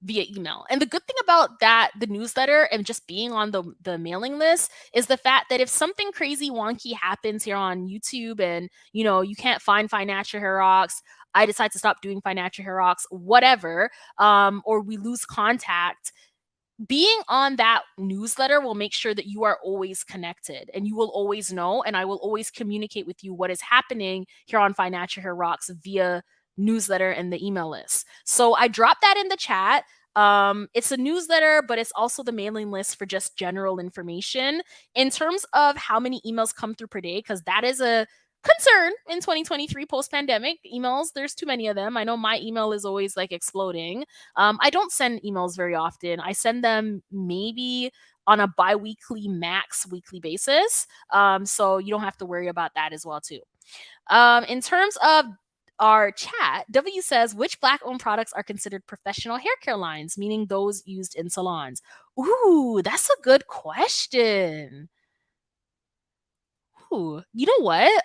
via email. And the good thing about that, the newsletter and just being on the mailing list is the fact that if something crazy wonky happens here on YouTube and you can't find Financial Hair Rocks, I decide to stop doing Financial Hair Rocks, whatever, or we lose contact, being on that newsletter will make sure that you are always connected and you will always know, and I will always communicate with you what is happening here on Financial Hair Rocks via newsletter and the email list. So I dropped that in the chat. It's a newsletter, but it's also the mailing list for just general information in terms of how many emails come through per day, because that is a concern in 2023 post-pandemic. Emails, there's too many of them. I know my email is always like exploding. I don't send emails very often. I send them maybe on a bi-weekly, max weekly basis. So you don't have to worry about that as well too. In terms of our chat, W says, which Black owned products are considered professional hair care lines, meaning those used in salons? Ooh, that's a good question. Ooh, you know what?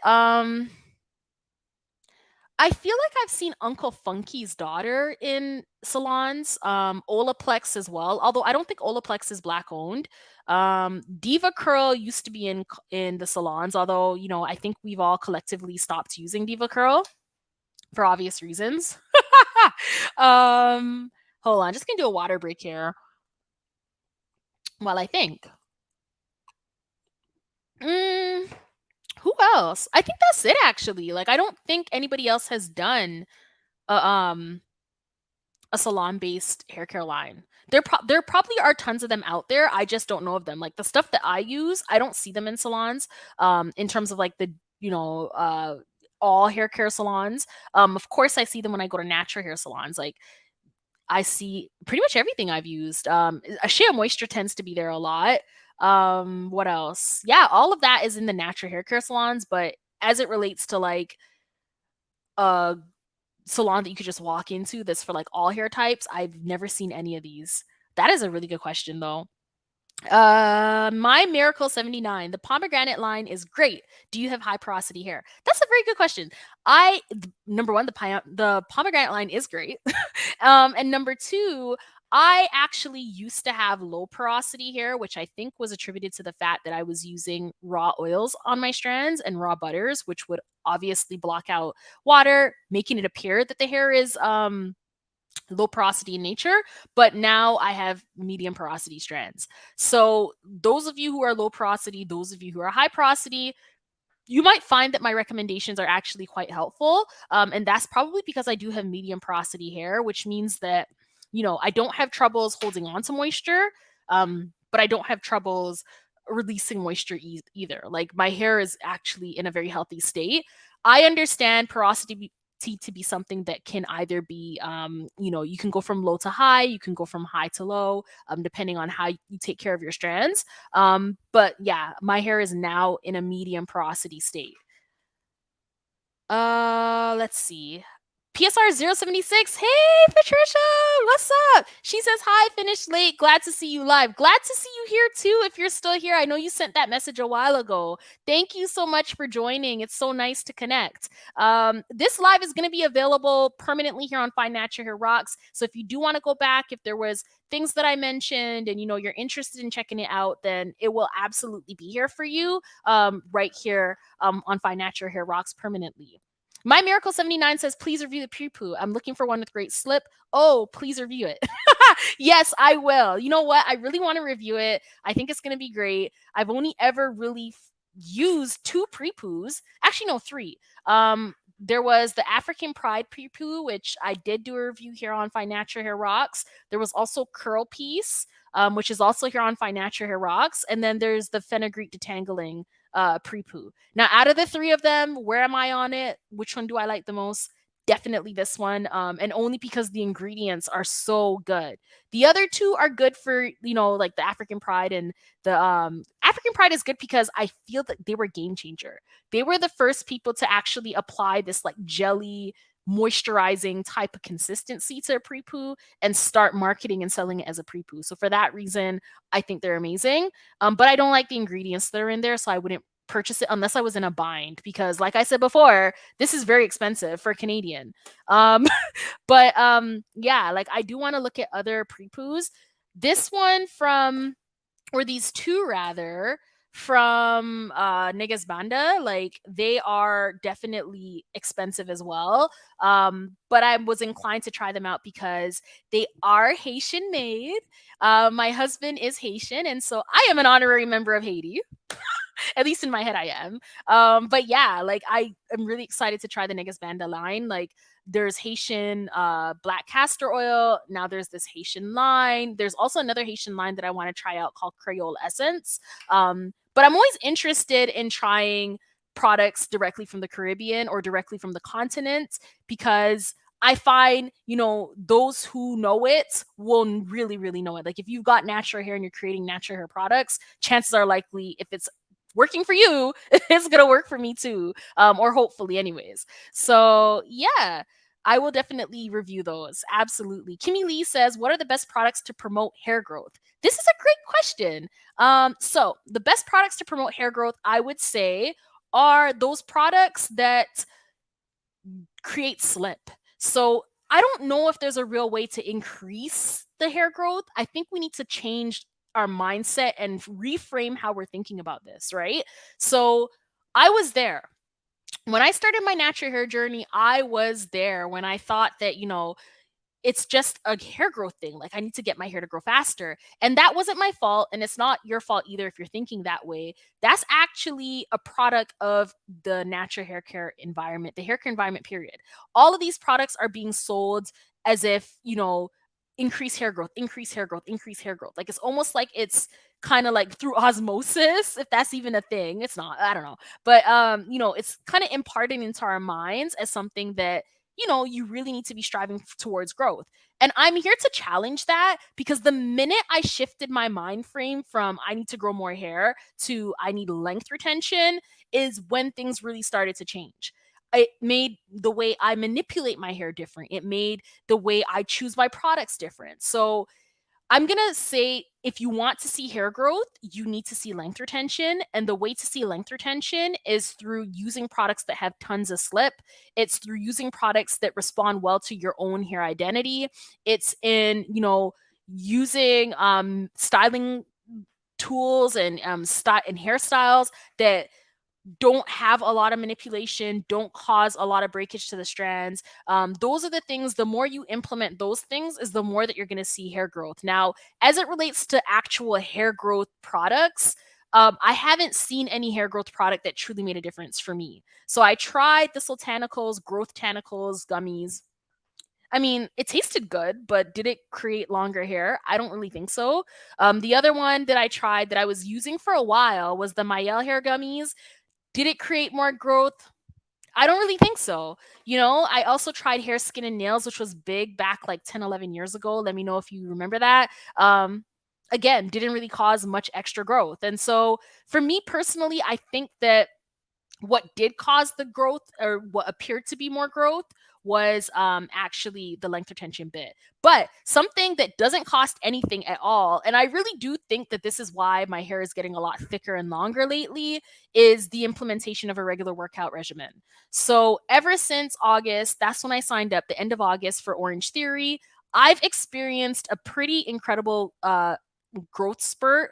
I feel like I've seen Uncle Funky's daughter in salons, Olaplex as well. Although I don't think Olaplex is Black owned. Diva Curl used to be in the salons, although I think we've all collectively stopped using Diva Curl for obvious reasons. um, hold on, just gonna do a water break here while I think. Mm, who else? I think that's it actually. Like I don't think anybody else has done a a salon-based hair care line. There probably are tons of them out there. I just don't know of them. Like the stuff that I use, I don't see them in salons. In terms of like the you know all hair care salons. Of course, I see them when I go to natural hair salons. Like I see pretty much everything I've used. Shea Moisture tends to be there a lot. What else? Yeah, all of that is in the natural hair care salons. But as it relates to like a salon that you could just walk into that's for like all hair types, I've never seen any of these. That is a really good question though. My Miracle 79. The pomegranate line is great. Do you have high porosity hair? That's a very good question. Number one, the pomegranate line is great. And number two, I actually used to have low porosity hair, which I think was attributed to the fact that I was using raw oils on my strands and raw butters, which would obviously block out water, making it appear that the hair is low porosity in nature, but now I have medium porosity strands. So those of you who are low porosity, those of you who are high porosity, you might find that my recommendations are actually quite helpful. And that's probably because I do have medium porosity hair, which means that, I don't have troubles holding on to moisture, but I don't have troubles releasing moisture either. Like my hair is actually in a very healthy state. I understand porosity to be something that can either be, you can go from low to high, you can go from high to low, depending on how you take care of your strands. But yeah, my hair is now in a medium porosity state. Let's see. PSR 076. Hey, Patricia, what's up? She says, hi, finished late. Glad to see you live. Glad to see you here too. If you're still here, I know you sent that message a while ago. Thank you so much for joining. It's so nice to connect. This live is going to be available permanently here on Find Natural Hair Rocks. So if you do want to go back, if there was things that I mentioned and you're interested in checking it out, then it will absolutely be here for you right here on Find Natural Hair Rocks permanently. My Miracle 79 says, please review the pre-poo. I'm looking for one with great slip. Oh, please review it. Yes, I will. You know what? I really want to review it. I think it's going to be great. I've only ever really used 2 pre-poos. Actually, no, 3. There was the African Pride pre-poo, which I did do a review here on Find Natural Hair Rocks. There was also Curl Piece, which is also here on Find Natural Hair Rocks. And then there's the Fenugreek Detangling pre-poo. Now, out of the 3 of them, where am I on it? Which one do I like the most? Definitely this one, and only because the ingredients are so good. The other 2 are good for like the African Pride, and the African Pride is good because I feel that they were a game changer. They were the first people to actually apply this like jelly moisturizing type of consistency to a pre-poo and start marketing and selling it as a pre-poo. So for that reason, I think they're amazing. But I don't like the ingredients that are in there, so I wouldn't purchase it unless I was in a bind, because like I said before, this is very expensive for Canadian. But yeah, like I do want to look at other pre-poos. This one or these 2 rather, from Negas Banda, like they are definitely expensive as well. But I was inclined to try them out because they are Haitian made. My husband is Haitian, and so I am an honorary member of Haiti. At least in my head, I am. But yeah, like I am really excited to try the Negas Banda line. Like there's Haitian black castor oil. Now there's this Haitian line. There's also another Haitian line that I want to try out called Creole Essence. But I'm always interested in trying products directly from the Caribbean or directly from the continent, because I find, those who know it will really, really know it. Like if you've got natural hair and you're creating natural hair products, chances are likely, if it's working for you, it's gonna work for me too. Or hopefully anyways. So yeah, I will definitely review those. Absolutely. Kimmy Lee says, what are the best products to promote hair growth? This is a great question. So the best products to promote hair growth, I would say, are those products that create slip. So I don't know if there's a real way to increase the hair growth. I think we need to change our mindset and reframe how we're thinking about this, right? So I was there. When I started my natural hair journey, I was there when I thought that, it's just a hair growth thing. Like, I need to get my hair to grow faster. And that wasn't my fault. And it's not your fault either if you're thinking that way. That's actually a product of the natural hair care environment, the hair care environment, period. All of these products are being sold as if, increase hair growth, increase hair growth, increase hair growth. Like, it's almost like it's kind of like through osmosis, if that's even a thing. It's not, I don't know. But it's kind of imparted into our minds as something that you really need to be striving towards growth. And I'm here to challenge that because the minute I shifted my mind frame from I need to grow more hair to I need length retention is when things really started to change. It made the way I manipulate my hair different. It made the way I choose my products different. So I'm gonna say if you want to see hair growth, you need to see length retention. And the way to see length retention is through using products that have tons of slip. It's through using products that respond well to your own hair identity. It's in, using styling tools and style and hairstyles that don't have a lot of manipulation, don't cause a lot of breakage to the strands. Those are the things, the more you implement those things, is the more that you're going to see hair growth. Now, as it relates to actual hair growth products, I haven't seen any hair growth product that truly made a difference for me. So I tried the Sultanicals, Growth Tanicals, gummies. I mean, it tasted good, but did it create longer hair? I don't really think so. The other one that I tried that I was using for a while was the Mayel hair gummies. Did it create more growth? I don't really think so. I also tried hair, skin, and nails, which was big back like 10, 11 years ago. Let me know if you remember that. Again, didn't really cause much extra growth. And so for me personally, I think that what did cause the growth or what appeared to be more growth was actually the length retention bit. But something that doesn't cost anything at all, and I really do think that this is why my hair is getting a lot thicker and longer lately, is the implementation of a regular workout regimen. So ever since August, that's when I signed up, the end of August, for Orange Theory. I've experienced a pretty incredible growth spurt.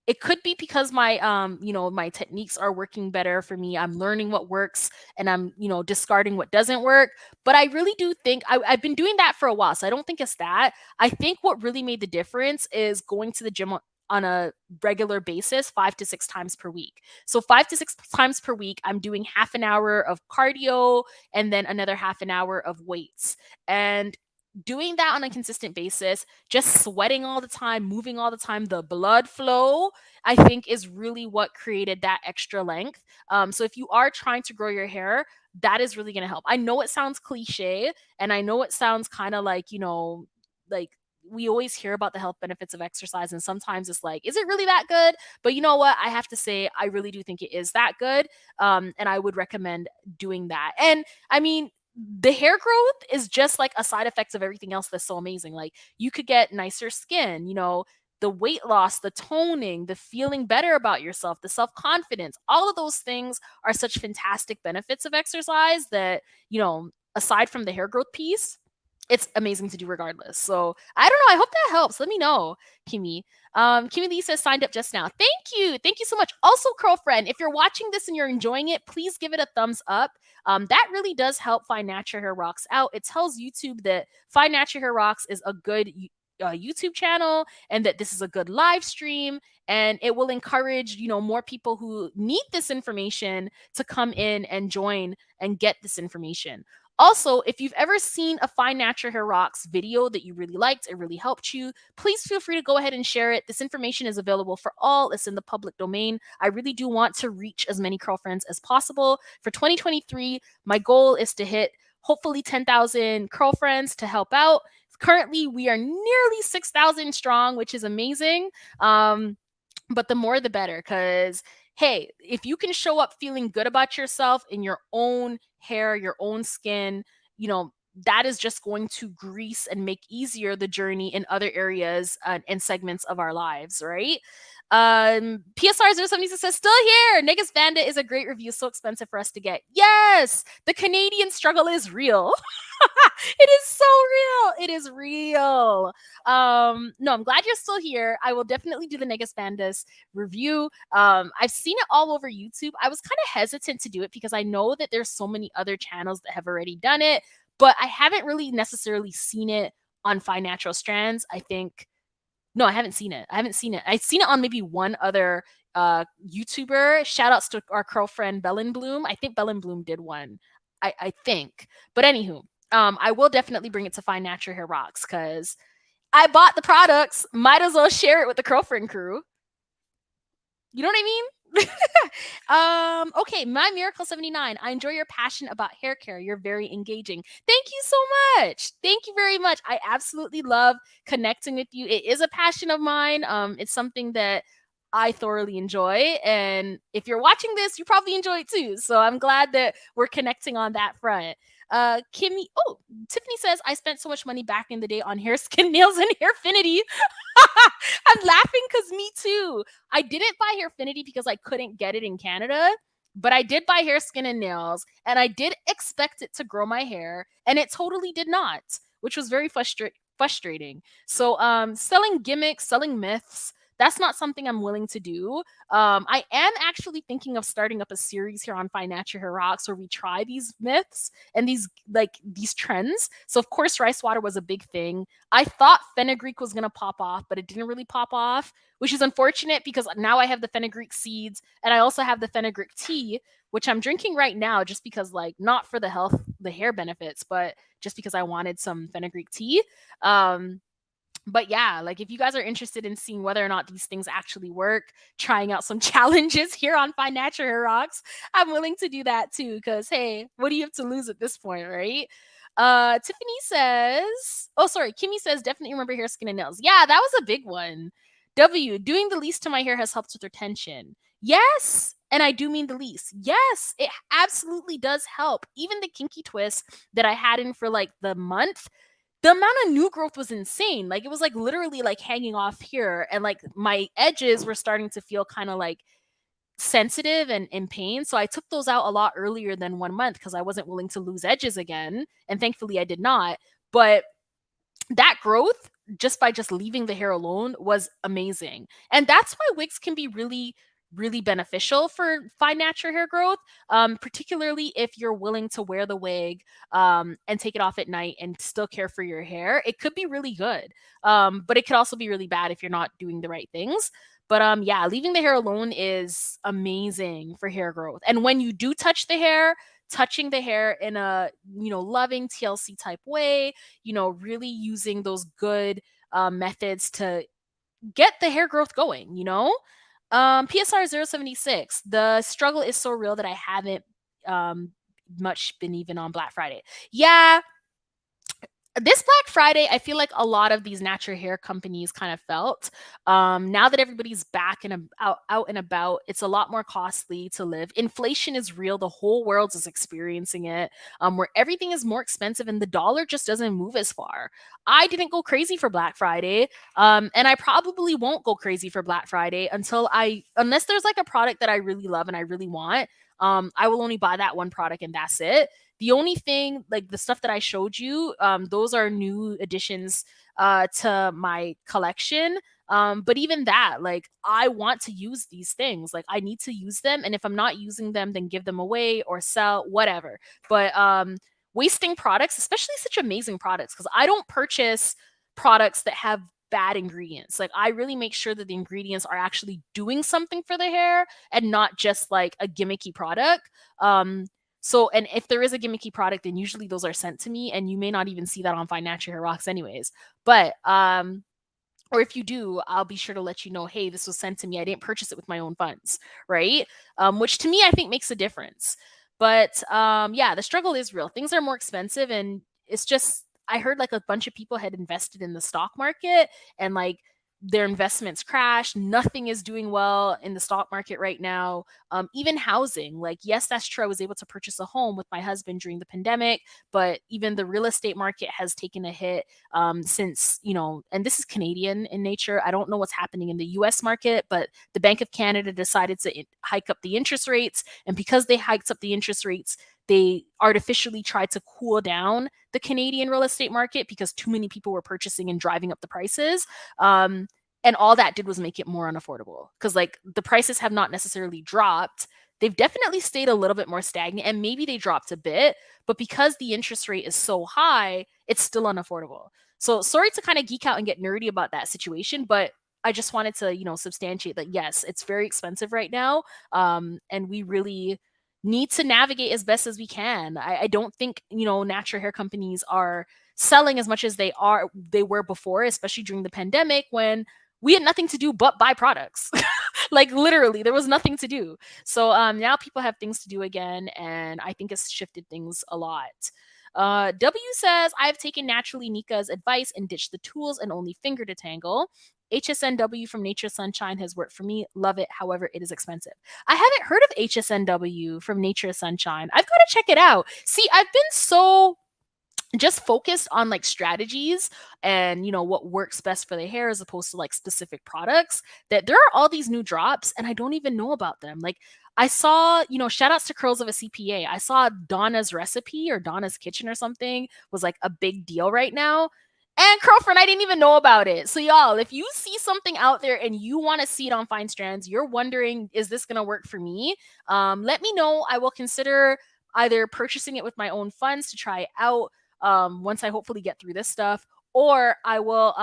It could be because my techniques are working better for me. I'm learning what works and I'm discarding what doesn't work. But I really do think I've been doing that for a while, so I don't think it's that. I think what really made the difference is going to the gym on a regular basis, 5 to 6 times per week. So 5 to 6 times per week, I'm doing half an hour of cardio and then another half an hour of weights. And doing that on a consistent basis, just sweating all the time, moving all the time, the blood flow, I think is really what created that extra length. So if you are trying to grow your hair, that is really going to help. I know it sounds cliche and I know it sounds kind of like, like we always hear about the health benefits of exercise and sometimes it's like, is it really that good? But you know what? I have to say, I really do think it is that good. And I would recommend doing that. And I mean, the hair growth is just like a side effect of everything else that's so amazing. Like, you could get nicer skin, the weight loss, the toning, the feeling better about yourself, the self-confidence. All of those things are such fantastic benefits of exercise that, aside from the hair growth piece, it's amazing to do regardless. So I don't know. I hope that helps. Let me know, Kimmy. Kimmy Lee says signed up just now. Thank you. Thank you so much. Also, Curlfriend, if you're watching this and you're enjoying it, please give it a thumbs up. That really does help Find Natural Hair Rocks out. It tells YouTube that Find Natural Hair Rocks is a good YouTube channel and that this is a good live stream, and it will encourage more people who need this information to come in and join and get this information. Also, if you've ever seen a Find Natural Hair Rocks video that you really liked, it really helped you, please feel free to go ahead and share it. This information is available for all. It's in the public domain. I really do want to reach as many curl friends as possible. For 2023, my goal is to hit hopefully 10,000 curl friends to help out. Currently, we are nearly 6,000 strong, which is amazing. But the more the better, because hey, if you can show up feeling good about yourself in your own hair, your own skin, you know, that is just going to grease and make easier the journey in other areas and segments of our lives, right? PSR076 says, still here. Negus Bandit is a great review, so expensive for us to get. Yes, the Canadian struggle is real. It is so real. It is real. No, I'm glad you're still here. I will definitely do the Negus Bandas review. I've seen it all over YouTube. I was kind of hesitant to do it because I know that there's so many other channels that have already done it, but I haven't really necessarily seen it on Fine Natural Strands. I think no, I haven't seen it. I haven't seen it. I've seen it on maybe one other YouTuber. Shout outs to our girlfriend Bellin Bloom. I think Bellin Bloom did one. I think. But anywho, I will definitely bring it to Fine Natural Hair Rocks because I bought the products. Might as well share it with the girlfriend crew. You know what I mean? Okay, my Miracle 79. I enjoy your passion about hair care. You're very engaging. Thank you so much. Thank you very much. I absolutely love connecting with you. It is a passion of mine. It's something that I thoroughly enjoy. And if you're watching this, you probably enjoy it too. So I'm glad that we're connecting on that front. Tiffany says, I spent so much money back in the day on hair, skin, nails, and Hairfinity. I'm laughing because me too. I didn't buy Hairfinity because I couldn't get it in Canada, but I did buy hair, skin, and nails, and I did expect it to grow my hair, and it totally did not, which was very frustrating. So, selling gimmicks, selling myths, that's not something I'm willing to do. I am actually thinking of starting up a series here on Fine Natural Hair Rocks where we try these myths and these trends. So of course, rice water was a big thing. I thought fenugreek was gonna pop off, but it didn't really pop off, which is unfortunate because now I have the fenugreek seeds and I also have the fenugreek tea, which I'm drinking right now just because, like, not for the health, the hair benefits, but just because I wanted some fenugreek tea. But yeah, like if you guys are interested in seeing whether or not these things actually work, trying out some challenges here on Fine Natural Hair Rocks, I'm willing to do that too. Because hey, what do you have to lose at this point, right? Tiffany says, oh sorry, Kimmy says definitely remember hair, skin, and nails. Yeah, that was a big one. W, doing the least to my hair has helped with retention. Yes, and I do mean the least. Yes, it absolutely does help. Even the kinky twist that I had in for like the month, the amount of new growth was insane. Like it was like literally like hanging off here, and like my edges were starting to feel kind of like sensitive and in pain. So I took those out a lot earlier than 1 month because I wasn't willing to lose edges again. And thankfully I did not. But that growth just by just leaving the hair alone was amazing. And that's why wigs can be really beneficial for fine natural hair growth, particularly if you're willing to wear the wig and take it off at night and still care for your hair. It could be really good, but it could also be really bad if you're not doing the right things. But yeah, leaving the hair alone is amazing for hair growth. And when you do touch the hair, touching the hair in a loving TLC type way, really using those good methods to get the hair growth going. PSR076, the struggle is so real that I haven't much been even on Black Friday. Yeah, this Black Friday, I feel like a lot of these natural hair companies kind of felt. Now that everybody's back and out and about, it's a lot more costly to live. Inflation is real. The whole world is experiencing it, where everything is more expensive and the dollar just doesn't move as far. I didn't go crazy for Black Friday, and I probably won't go crazy for Black Friday unless there's like a product that I really love and I really want. I will only buy that one product and that's it. The only thing, like the stuff that I showed you, those are new additions to my collection. But even that, like, I want to use these things. Like, I need to use them. And if I'm not using them, then give them away or sell, whatever. But wasting products, especially such amazing products, because I don't purchase products that have bad ingredients. Like, I really make sure that the ingredients are actually doing something for the hair and not just like a gimmicky product. And if there is a gimmicky product, then usually those are sent to me, and you may not even see that on Fine Natural Hair Rocks anyways. But or if you do, I'll be sure to let you know, hey, this was sent to me. I didn't purchase it with my own funds, right? Which to me, I think makes a difference. But yeah, the struggle is real. Things are more expensive, and it's just I heard like a bunch of people had invested in the stock market, and like their investments crashed. Nothing is doing well in the stock market right now. Even housing, like, yes, that's true. I was able to purchase a home with my husband during the pandemic, but even the real estate market has taken a hit since, and this is Canadian in nature. I don't know what's happening in the US market, but the Bank of Canada decided to hike up the interest rates. And because they hiked up the interest rates, they artificially tried to cool down the Canadian real estate market because too many people were purchasing and driving up the prices. Um, and all that did was make it more unaffordable because, like, the prices have not necessarily dropped. They've definitely stayed a little bit more stagnant, and maybe they dropped a bit, but because the interest rate is so high, it's still unaffordable. So sorry to kind of geek out and get nerdy about that situation, but I just wanted to, substantiate that yes, it's very expensive right now, and we really need to navigate as best as we can. I don't think, natural hair companies are selling as much as they were before, especially during the pandemic when we had nothing to do but buy products. Like, literally, there was nothing to do. So now people have things to do again, and I think it's shifted things a lot. W says, I've taken Naturally Nika's advice and ditched the tools and only finger detangle. HSNW from Nature Sunshine has worked for me. Love it. However, it is expensive. I haven't heard of HSNW from Nature Sunshine. I've got to check it out. See, I've been so just focused on like strategies and what works best for the hair as opposed to like specific products, that there are all these new drops and I don't even know about them. Like, I saw, shout outs to Curls of a CPA. I saw Donna's Recipe or Donna's Kitchen or something was like a big deal right now. And Curlfriend, I didn't even know about it. So y'all, if you see something out there and you want to see it on Fine Strands, you're wondering, is this going to work for me? Let me know. I will consider either purchasing it with my own funds to try it out once I hopefully get through this stuff, or I will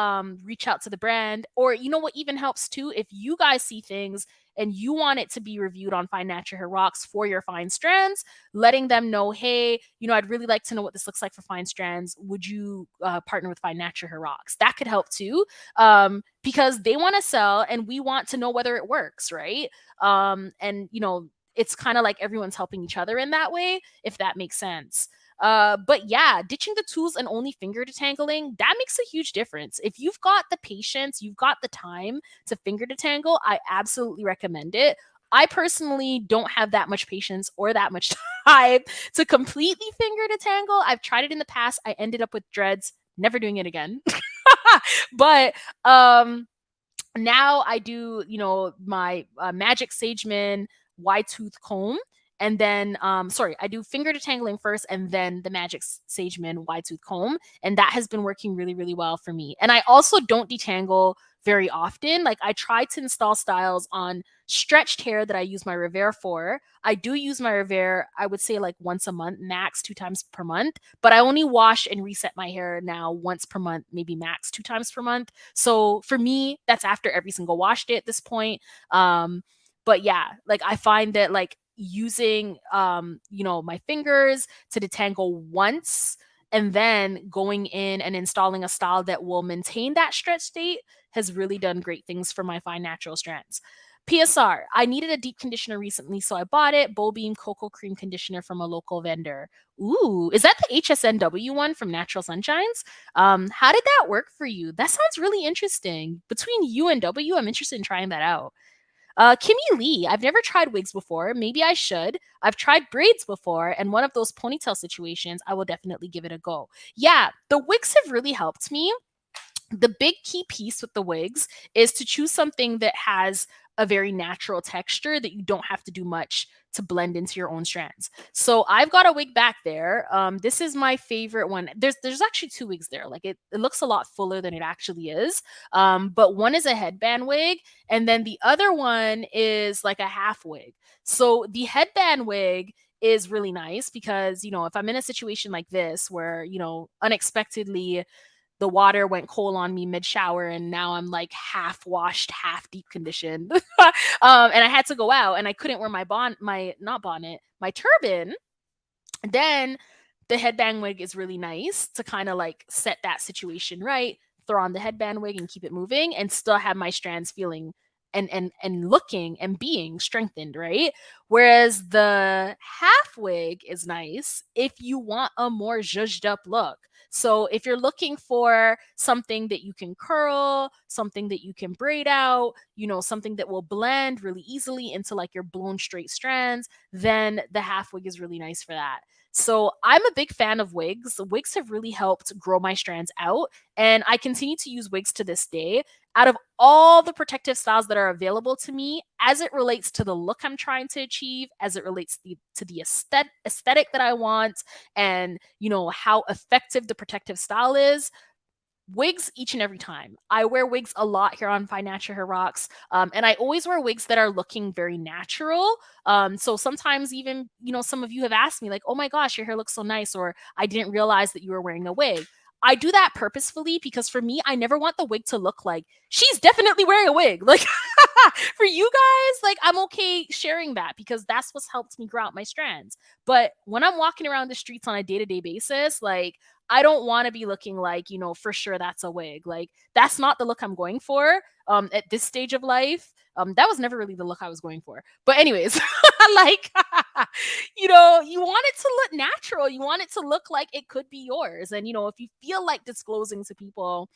reach out to the brand. Or what even helps too, if you guys see things and you want it to be reviewed on Fine Natural Hair Rocks for your Fine Strands, letting them know, hey, I'd really like to know what this looks like for Fine Strands. Would you partner with Fine Natural Hair Rocks? That could help too, because they want to sell and we want to know whether it works, right? And it's kind of like everyone's helping each other in that way, if that makes sense. But yeah, ditching the tools and only finger detangling, that makes a huge difference. If you've got the patience, you've got the time to finger detangle, I absolutely recommend it. I personally don't have that much patience or that much time to completely finger detangle. I've tried it in the past. I ended up with dreads, never doing it again. But now I do, my Magic Sageman wide tooth comb. And then, I do finger detangling first and then the Magic Sageman wide tooth comb. And that has been working really, really well for me. And I also don't detangle very often. Like, I try to install styles on stretched hair that I use my Revere for. I do use my Revere, I would say like once a month, max 2 times per month. But I only wash and reset my hair now once per month, maybe max 2 times per month. So for me, that's after every single wash day at this point. But yeah, like, I find that like using my fingers to detangle once and then going in and installing a style that will maintain that stretch state has really done great things for my fine natural strands. PSR, I needed a deep conditioner recently, so I bought it. Bowl Beam Cocoa Cream Conditioner from a local vendor. Ooh, is that the HSNW one from Natural Sunshines? How did that work for you? That sounds really interesting. Between you and W, I'm interested in trying that out. Kimmy Lee, I've never tried wigs before. Maybe I should. I've tried braids before, and one of those ponytail situations, I will definitely give it a go. Yeah, the wigs have really helped me. The big key piece with the wigs is to choose something that has a very natural texture that you don't have to do much to blend into your own strands. So I've got a wig back there. This is my favorite one. There's actually two wigs there. Like, it looks a lot fuller than it actually is. But one is a headband wig, and then the other one is like a half wig. So the headband wig is really nice because, if I'm in a situation like this where, unexpectedly the water went cold on me mid shower and now I'm like half washed, half deep conditioned. And I had to go out and I couldn't wear my turban. Then the headband wig is really nice to kind of like set that situation right, throw on the headband wig and keep it moving and still have my strands feeling and looking and being strengthened, right? Whereas the half wig is nice if you want a more zhuzhed up look. So if you're looking for something that you can curl, something that you can braid out, something that will blend really easily into like your blown straight strands, then the half wig is really nice for that. So I'm a big fan of wigs. Wigs have really helped grow my strands out, and I continue to use wigs to this day. Out of all the protective styles that are available to me, as it relates to the look I'm trying to achieve, as it relates to the aesthetic that I want, and how effective the protective style is, wigs each and every time. I wear wigs a lot here on Fine Natural Hair Rocks, and I always wear wigs that are looking very natural. So sometimes even some of you have asked me like, "Oh my gosh, your hair looks so nice," or "I didn't realize that you were wearing a wig." I do that purposefully because for me, I never want the wig to look like she's definitely wearing a wig. Like for you guys, like I'm okay sharing that because that's what's helped me grow out my strands. But when I'm walking around the streets on a day-to-day basis, like I don't want to be looking like, for sure that's a wig. Like that's not the look I'm going for at this stage of life. That was never really the look I was going for. But anyways, like you want it to look natural. You want it to look like it could be yours. And if you feel like disclosing to people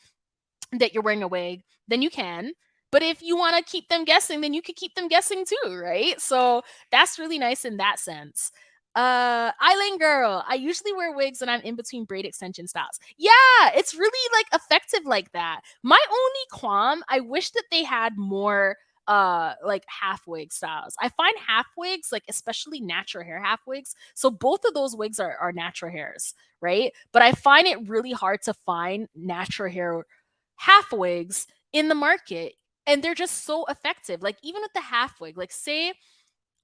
that you're wearing a wig, then you can. But if you want to keep them guessing, then you can keep them guessing too, right? So that's really nice in that sense. Eileen girl, I usually wear wigs when I'm in between braid extension styles. Yeah, it's really like effective like that. My only qualm, I wish that they had more like half wig styles. I find half wigs, like especially natural hair half wigs. So both of those wigs are natural hairs, right? But I find it really hard to find natural hair half wigs in the market, and they're just so effective. Like even with the half wig, like say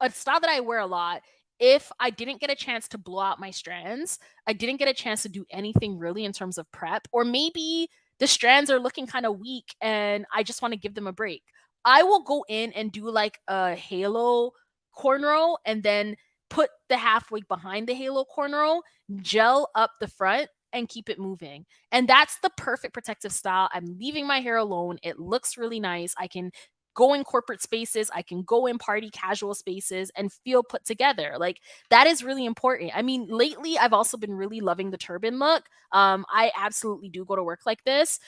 a style that I wear a lot, if I didn't get a chance to blow out my strands, I didn't get a chance to do anything really in terms of prep, or maybe the strands are looking kind of weak and I just want to give them a break, I will go in and do like a halo cornrow and then put the half wig behind the halo cornrow, gel up the front, and keep it moving. And that's the perfect protective style. I'm leaving my hair alone. It looks really nice. I can go in corporate spaces, I can go in party casual spaces and feel put together. Like that is really important. I mean, lately I've also been really loving the turban look. I absolutely do go to work like this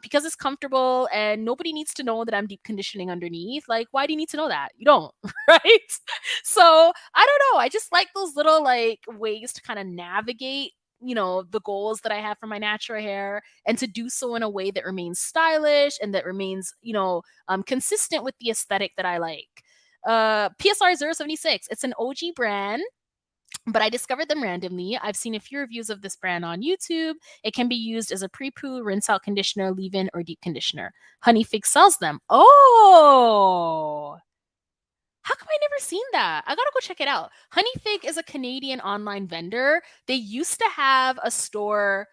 because it's comfortable and nobody needs to know that I'm deep conditioning underneath. Like, why do you need to know that? You don't, right? So I don't know. I just like those little like ways to kind of navigate the goals that I have for my natural hair, and to do so in a way that remains stylish and that remains consistent with the aesthetic that I like. PSR 076, it's an OG brand, but I discovered them randomly. I've seen a few reviews of this brand on YouTube. It can be used as a pre-poo, rinse out conditioner, leave-in, or deep conditioner. Honey Fig sells them. Oh, how come I never seen that? I gotta go check it out. Honey Fig is a Canadian online vendor. They used to have a store,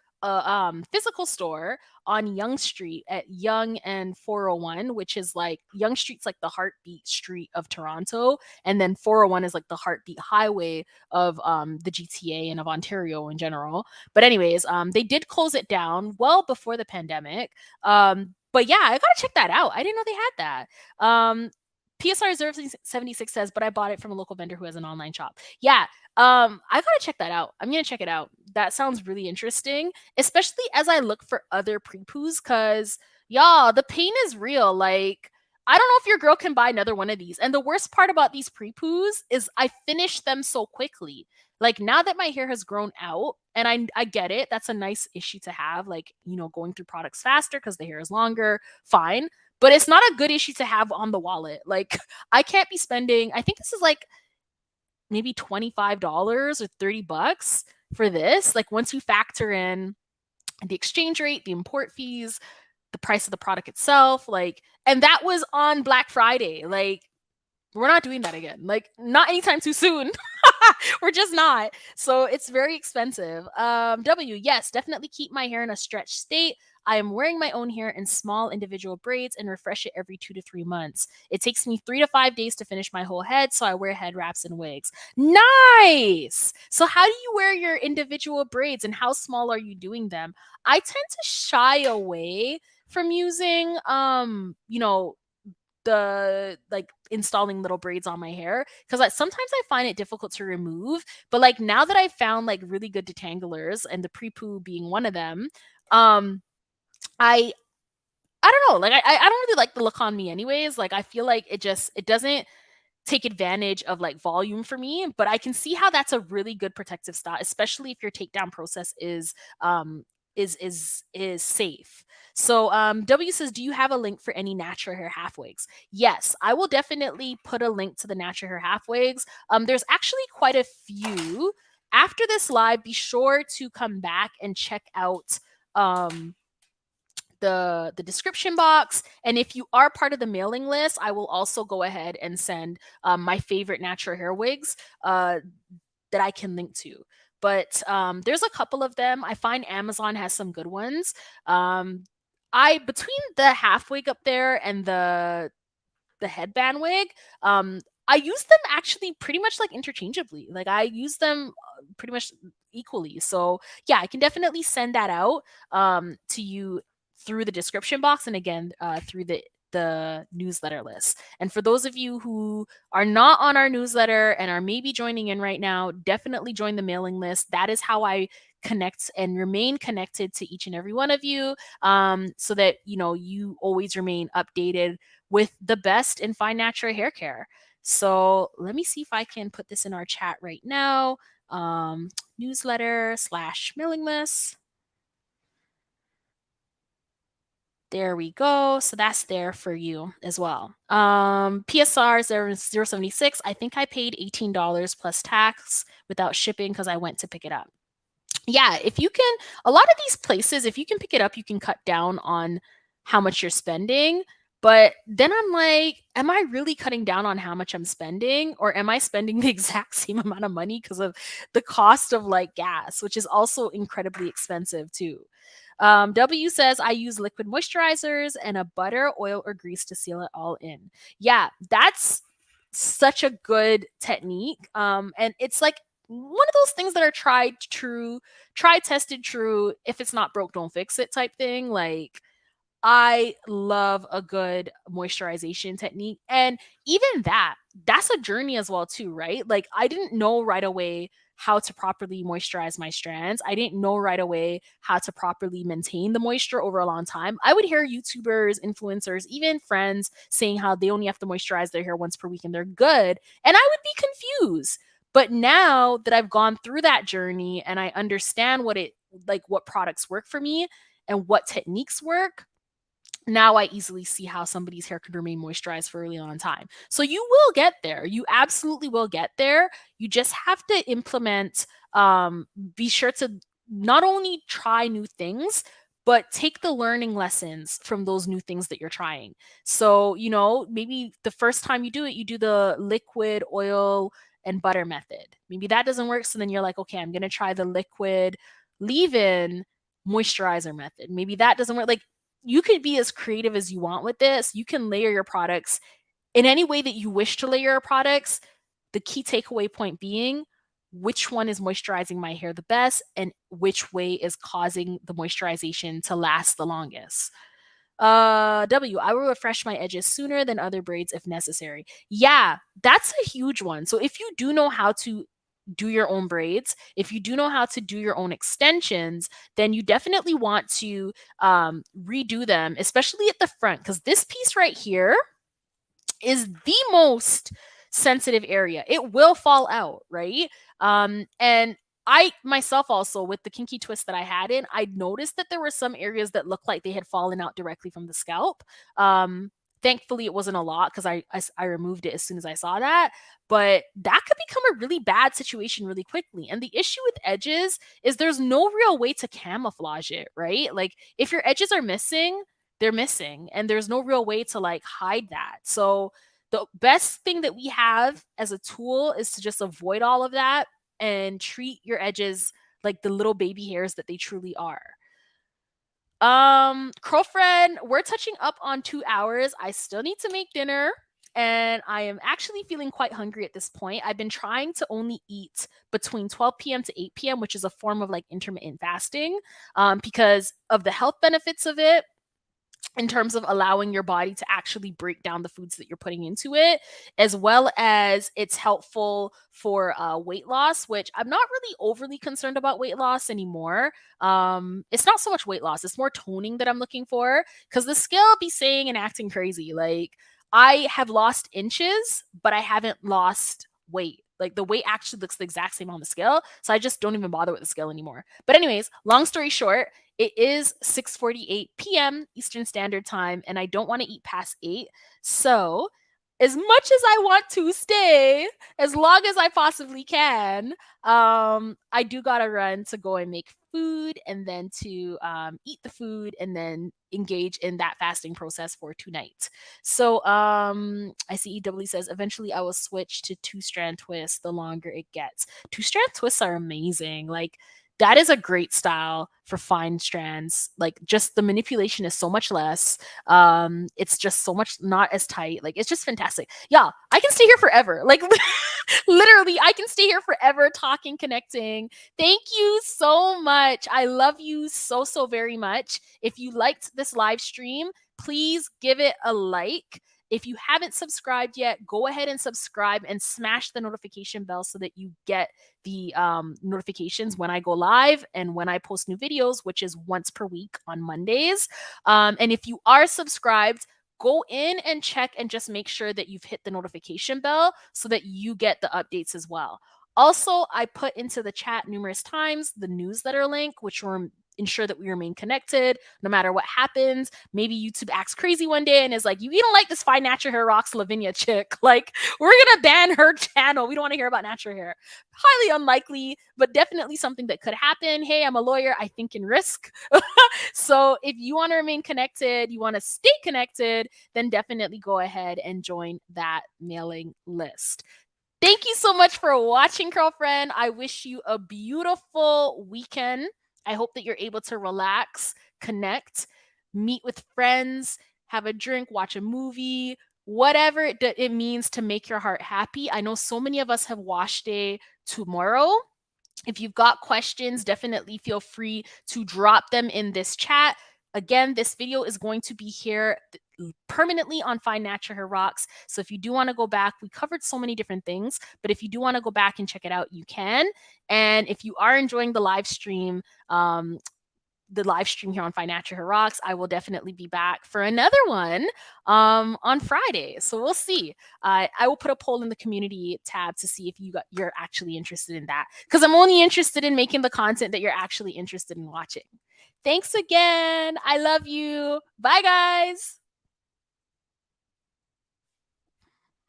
physical store on Yonge Street at Yonge and 401, which is like Yonge Street's like the heartbeat street of Toronto, and then 401 is like the heartbeat highway of the GTA and of Ontario in general. But anyways, they did close it down well before the pandemic. But yeah, I gotta check that out. I didn't know they had that. PSR 076 says, but I bought it from a local vendor who has an online shop. Yeah, I gotta check that out. I'm gonna check it out. That sounds really interesting, especially as I look for other pre-poos, because y'all, the pain is real. Like, I don't know if your girl can buy another one of these. And the worst part about these pre-poos is I finish them so quickly. Like now that my hair has grown out, and I get it, that's a nice issue to have, like, going through products faster because the hair is longer, fine. But it's not a good issue to have on the wallet. Like I can't be spending, I think this is like maybe $25 or $30 for this. Like once you factor in the exchange rate, the import fees, the price of the product itself, like, and that was on Black Friday. Like we're not doing that again. Like not anytime too soon. We're just not. So it's very expensive. Yes, definitely keep my hair in a stretched state. I am wearing my own hair in small individual braids and refresh it every 2 to 3 months. It takes me 3 to 5 days to finish my whole head, so I wear head wraps and wigs. Nice. So how do you wear your individual braids, and how small are you doing them? I tend to shy away from using the like installing little braids on my hair because like sometimes I find it difficult to remove. But like now that I found like really good detanglers and the pre-poo being one of them, um, I I don't know, like I don't really like the look on me anyways. Like I feel like it doesn't take advantage of like volume for me, but I can see how that's a really good protective style, especially if your takedown process um is safe. So W says, do you have a link for any natural hair half wigs? Yes, I will definitely put a link to the natural hair half wigs. There's actually quite a few. After this live, be sure to come back and check out um the description box, and if you are part of the mailing list, I will also go ahead and send my favorite natural hair wigs that I can link to. But there's a couple of them. I find Amazon has some good ones. um, I between the half wig up there and the headband wig, I use them actually pretty much like interchangeably. Like I use them pretty much equally. So yeah, I can definitely send that out to you through the description box, and again through the newsletter list. And for those of you who are not on our newsletter and are maybe joining in right now, definitely join the mailing list. That is how I connect and remain connected to each and every one of you, so that you know you always remain updated with the best in fine natural hair care. So let me see if I can put this in our chat right now. Newsletter slash mailing list. There we go. So that's there for you as well. PSR 076. I think I paid $18 plus tax without shipping because I went to pick it up. Yeah, if you can, a lot of these places, if you can pick it up, you can cut down on how much you're spending. But then I'm like, am I really cutting down on how much I'm spending? Or am I spending the exact same amount of money because of the cost of like gas, which is also incredibly expensive too? W says, I use liquid moisturizers and a butter, oil, or grease to seal it all in. Yeah, that's such a good technique. And it's like one of those things that are tried, true, tried, tested, true. If it's not broke, don't fix it type thing. Like, I love a good moisturization technique. And even that's a journey as well too, right? Like I didn't know right away how to properly moisturize my strands. I didn't know right away how to properly maintain the moisture over a long time. I would hear YouTubers, influencers, even friends saying how they only have to moisturize their hair once per week and they're good. And I would be confused. But now that I've gone through that journey and I understand what products work for me and what techniques work, now I easily see how somebody's hair could remain moisturized for a really long time. So you will get there. You absolutely will get there. You just have to implement, be sure to not only try new things, but take the learning lessons from those new things that you're trying. So, you know, maybe the first time you do it, you do the liquid oil and butter method. Maybe that doesn't work. So then you're like, okay, I'm going to try the liquid leave in moisturizer method. Maybe that doesn't work. Like, you could be as creative as you want with this. You can layer your products in any way that you wish to layer your products. The key takeaway point being which one is moisturizing my hair the best and which way is causing the moisturization to last the longest. W, I will refresh my edges sooner than other braids if necessary. Yeah, that's a huge one. So if you do know how to do your own braids, if you do know how to do your own extensions, then you definitely want to redo them, especially at the front, because this piece right here is the most sensitive area. It will fall out, right? And I myself also, with the kinky twist that I had in, I noticed that there were some areas that looked like they had fallen out directly from the scalp. Thankfully, it wasn't a lot because I removed it as soon as I saw that. But that could become a really bad situation really quickly. And the issue with edges is there's no real way to camouflage it, right? Like if your edges are missing, they're missing, and there's no real way to like hide that. So the best thing that we have as a tool is to just avoid all of that and treat your edges like the little baby hairs that they truly are. Curlfriend, we're touching up on 2 hours. I still need to make dinner, and I am actually feeling quite hungry at this point. I've been trying to only eat between 12 p.m. to 8 p.m., which is a form of like intermittent fasting, because of the health benefits of it. in terms of allowing your body to actually break down the foods that you're putting into it, as well as it's helpful for weight loss, which I'm not really overly concerned about weight loss anymore. It's not so much weight loss, it's more toning that I'm looking for, because the scale be saying and acting crazy. Like, I have lost inches, but I haven't lost weight. Like, the weight actually looks the exact same on the scale, so I just don't even bother with the scale anymore. But anyways, long story short, it is 6:48 p.m. Eastern Standard Time, and I don't want to eat past 8. So, as much as I want to stay, as long as I possibly can, I do gotta run to go and make food, and then to eat the food, and then engage in that fasting process for tonight. So, ICEW says eventually I will switch to two-strand twists the longer it gets. Two-strand twists are amazing. Like, that is a great style for fine strands. Like, just the manipulation is so much less. It's just so much not as tight. Like, it's just fantastic. Yeah, I can stay here forever. Like, literally, I can stay here forever talking, connecting. Thank you so much. I love you so, so very much. If you liked this live stream, please give it a like. If you haven't subscribed yet, go ahead and subscribe and smash the notification bell so that you get the notifications when I go live and when I post new videos, which is once per week on Mondays. And if you are subscribed, go in and check and just make sure that you've hit the notification bell so that you get the updates as well. Also, I put into the chat numerous times the newsletter link, which will ensure that we remain connected no matter what happens. Maybe YouTube acts crazy one day and is like, you don't like this fine natural hair rocks Lavinia chick. Like, we're going to ban her channel. We don't want to hear about natural hair. Highly unlikely, but definitely something that could happen. Hey, I'm a lawyer. I think in risk. So if you want to remain connected, you want to stay connected, then definitely go ahead and join that mailing list. Thank you so much for watching, girlfriend. I wish you a beautiful weekend. I hope that you're able to relax, connect, meet with friends, have a drink, watch a movie, whatever it means to make your heart happy. I know so many of us have wash day tomorrow. If you've got questions, definitely feel free to drop them in this chat. Again, this video is going to be here permanently on Fine Natural Hair Rocks. So if you do want to go back, we covered so many different things, but if you do want to go back and check it out, you can. And if you are enjoying the live stream, here on Fine Natural Hair Rocks, I will definitely be back for another one on Friday. So we'll see. I will put a poll in the community tab to see if you're actually interested in that, because I'm only interested in making the content that you're actually interested in watching. Thanks again. I love you. Bye, guys.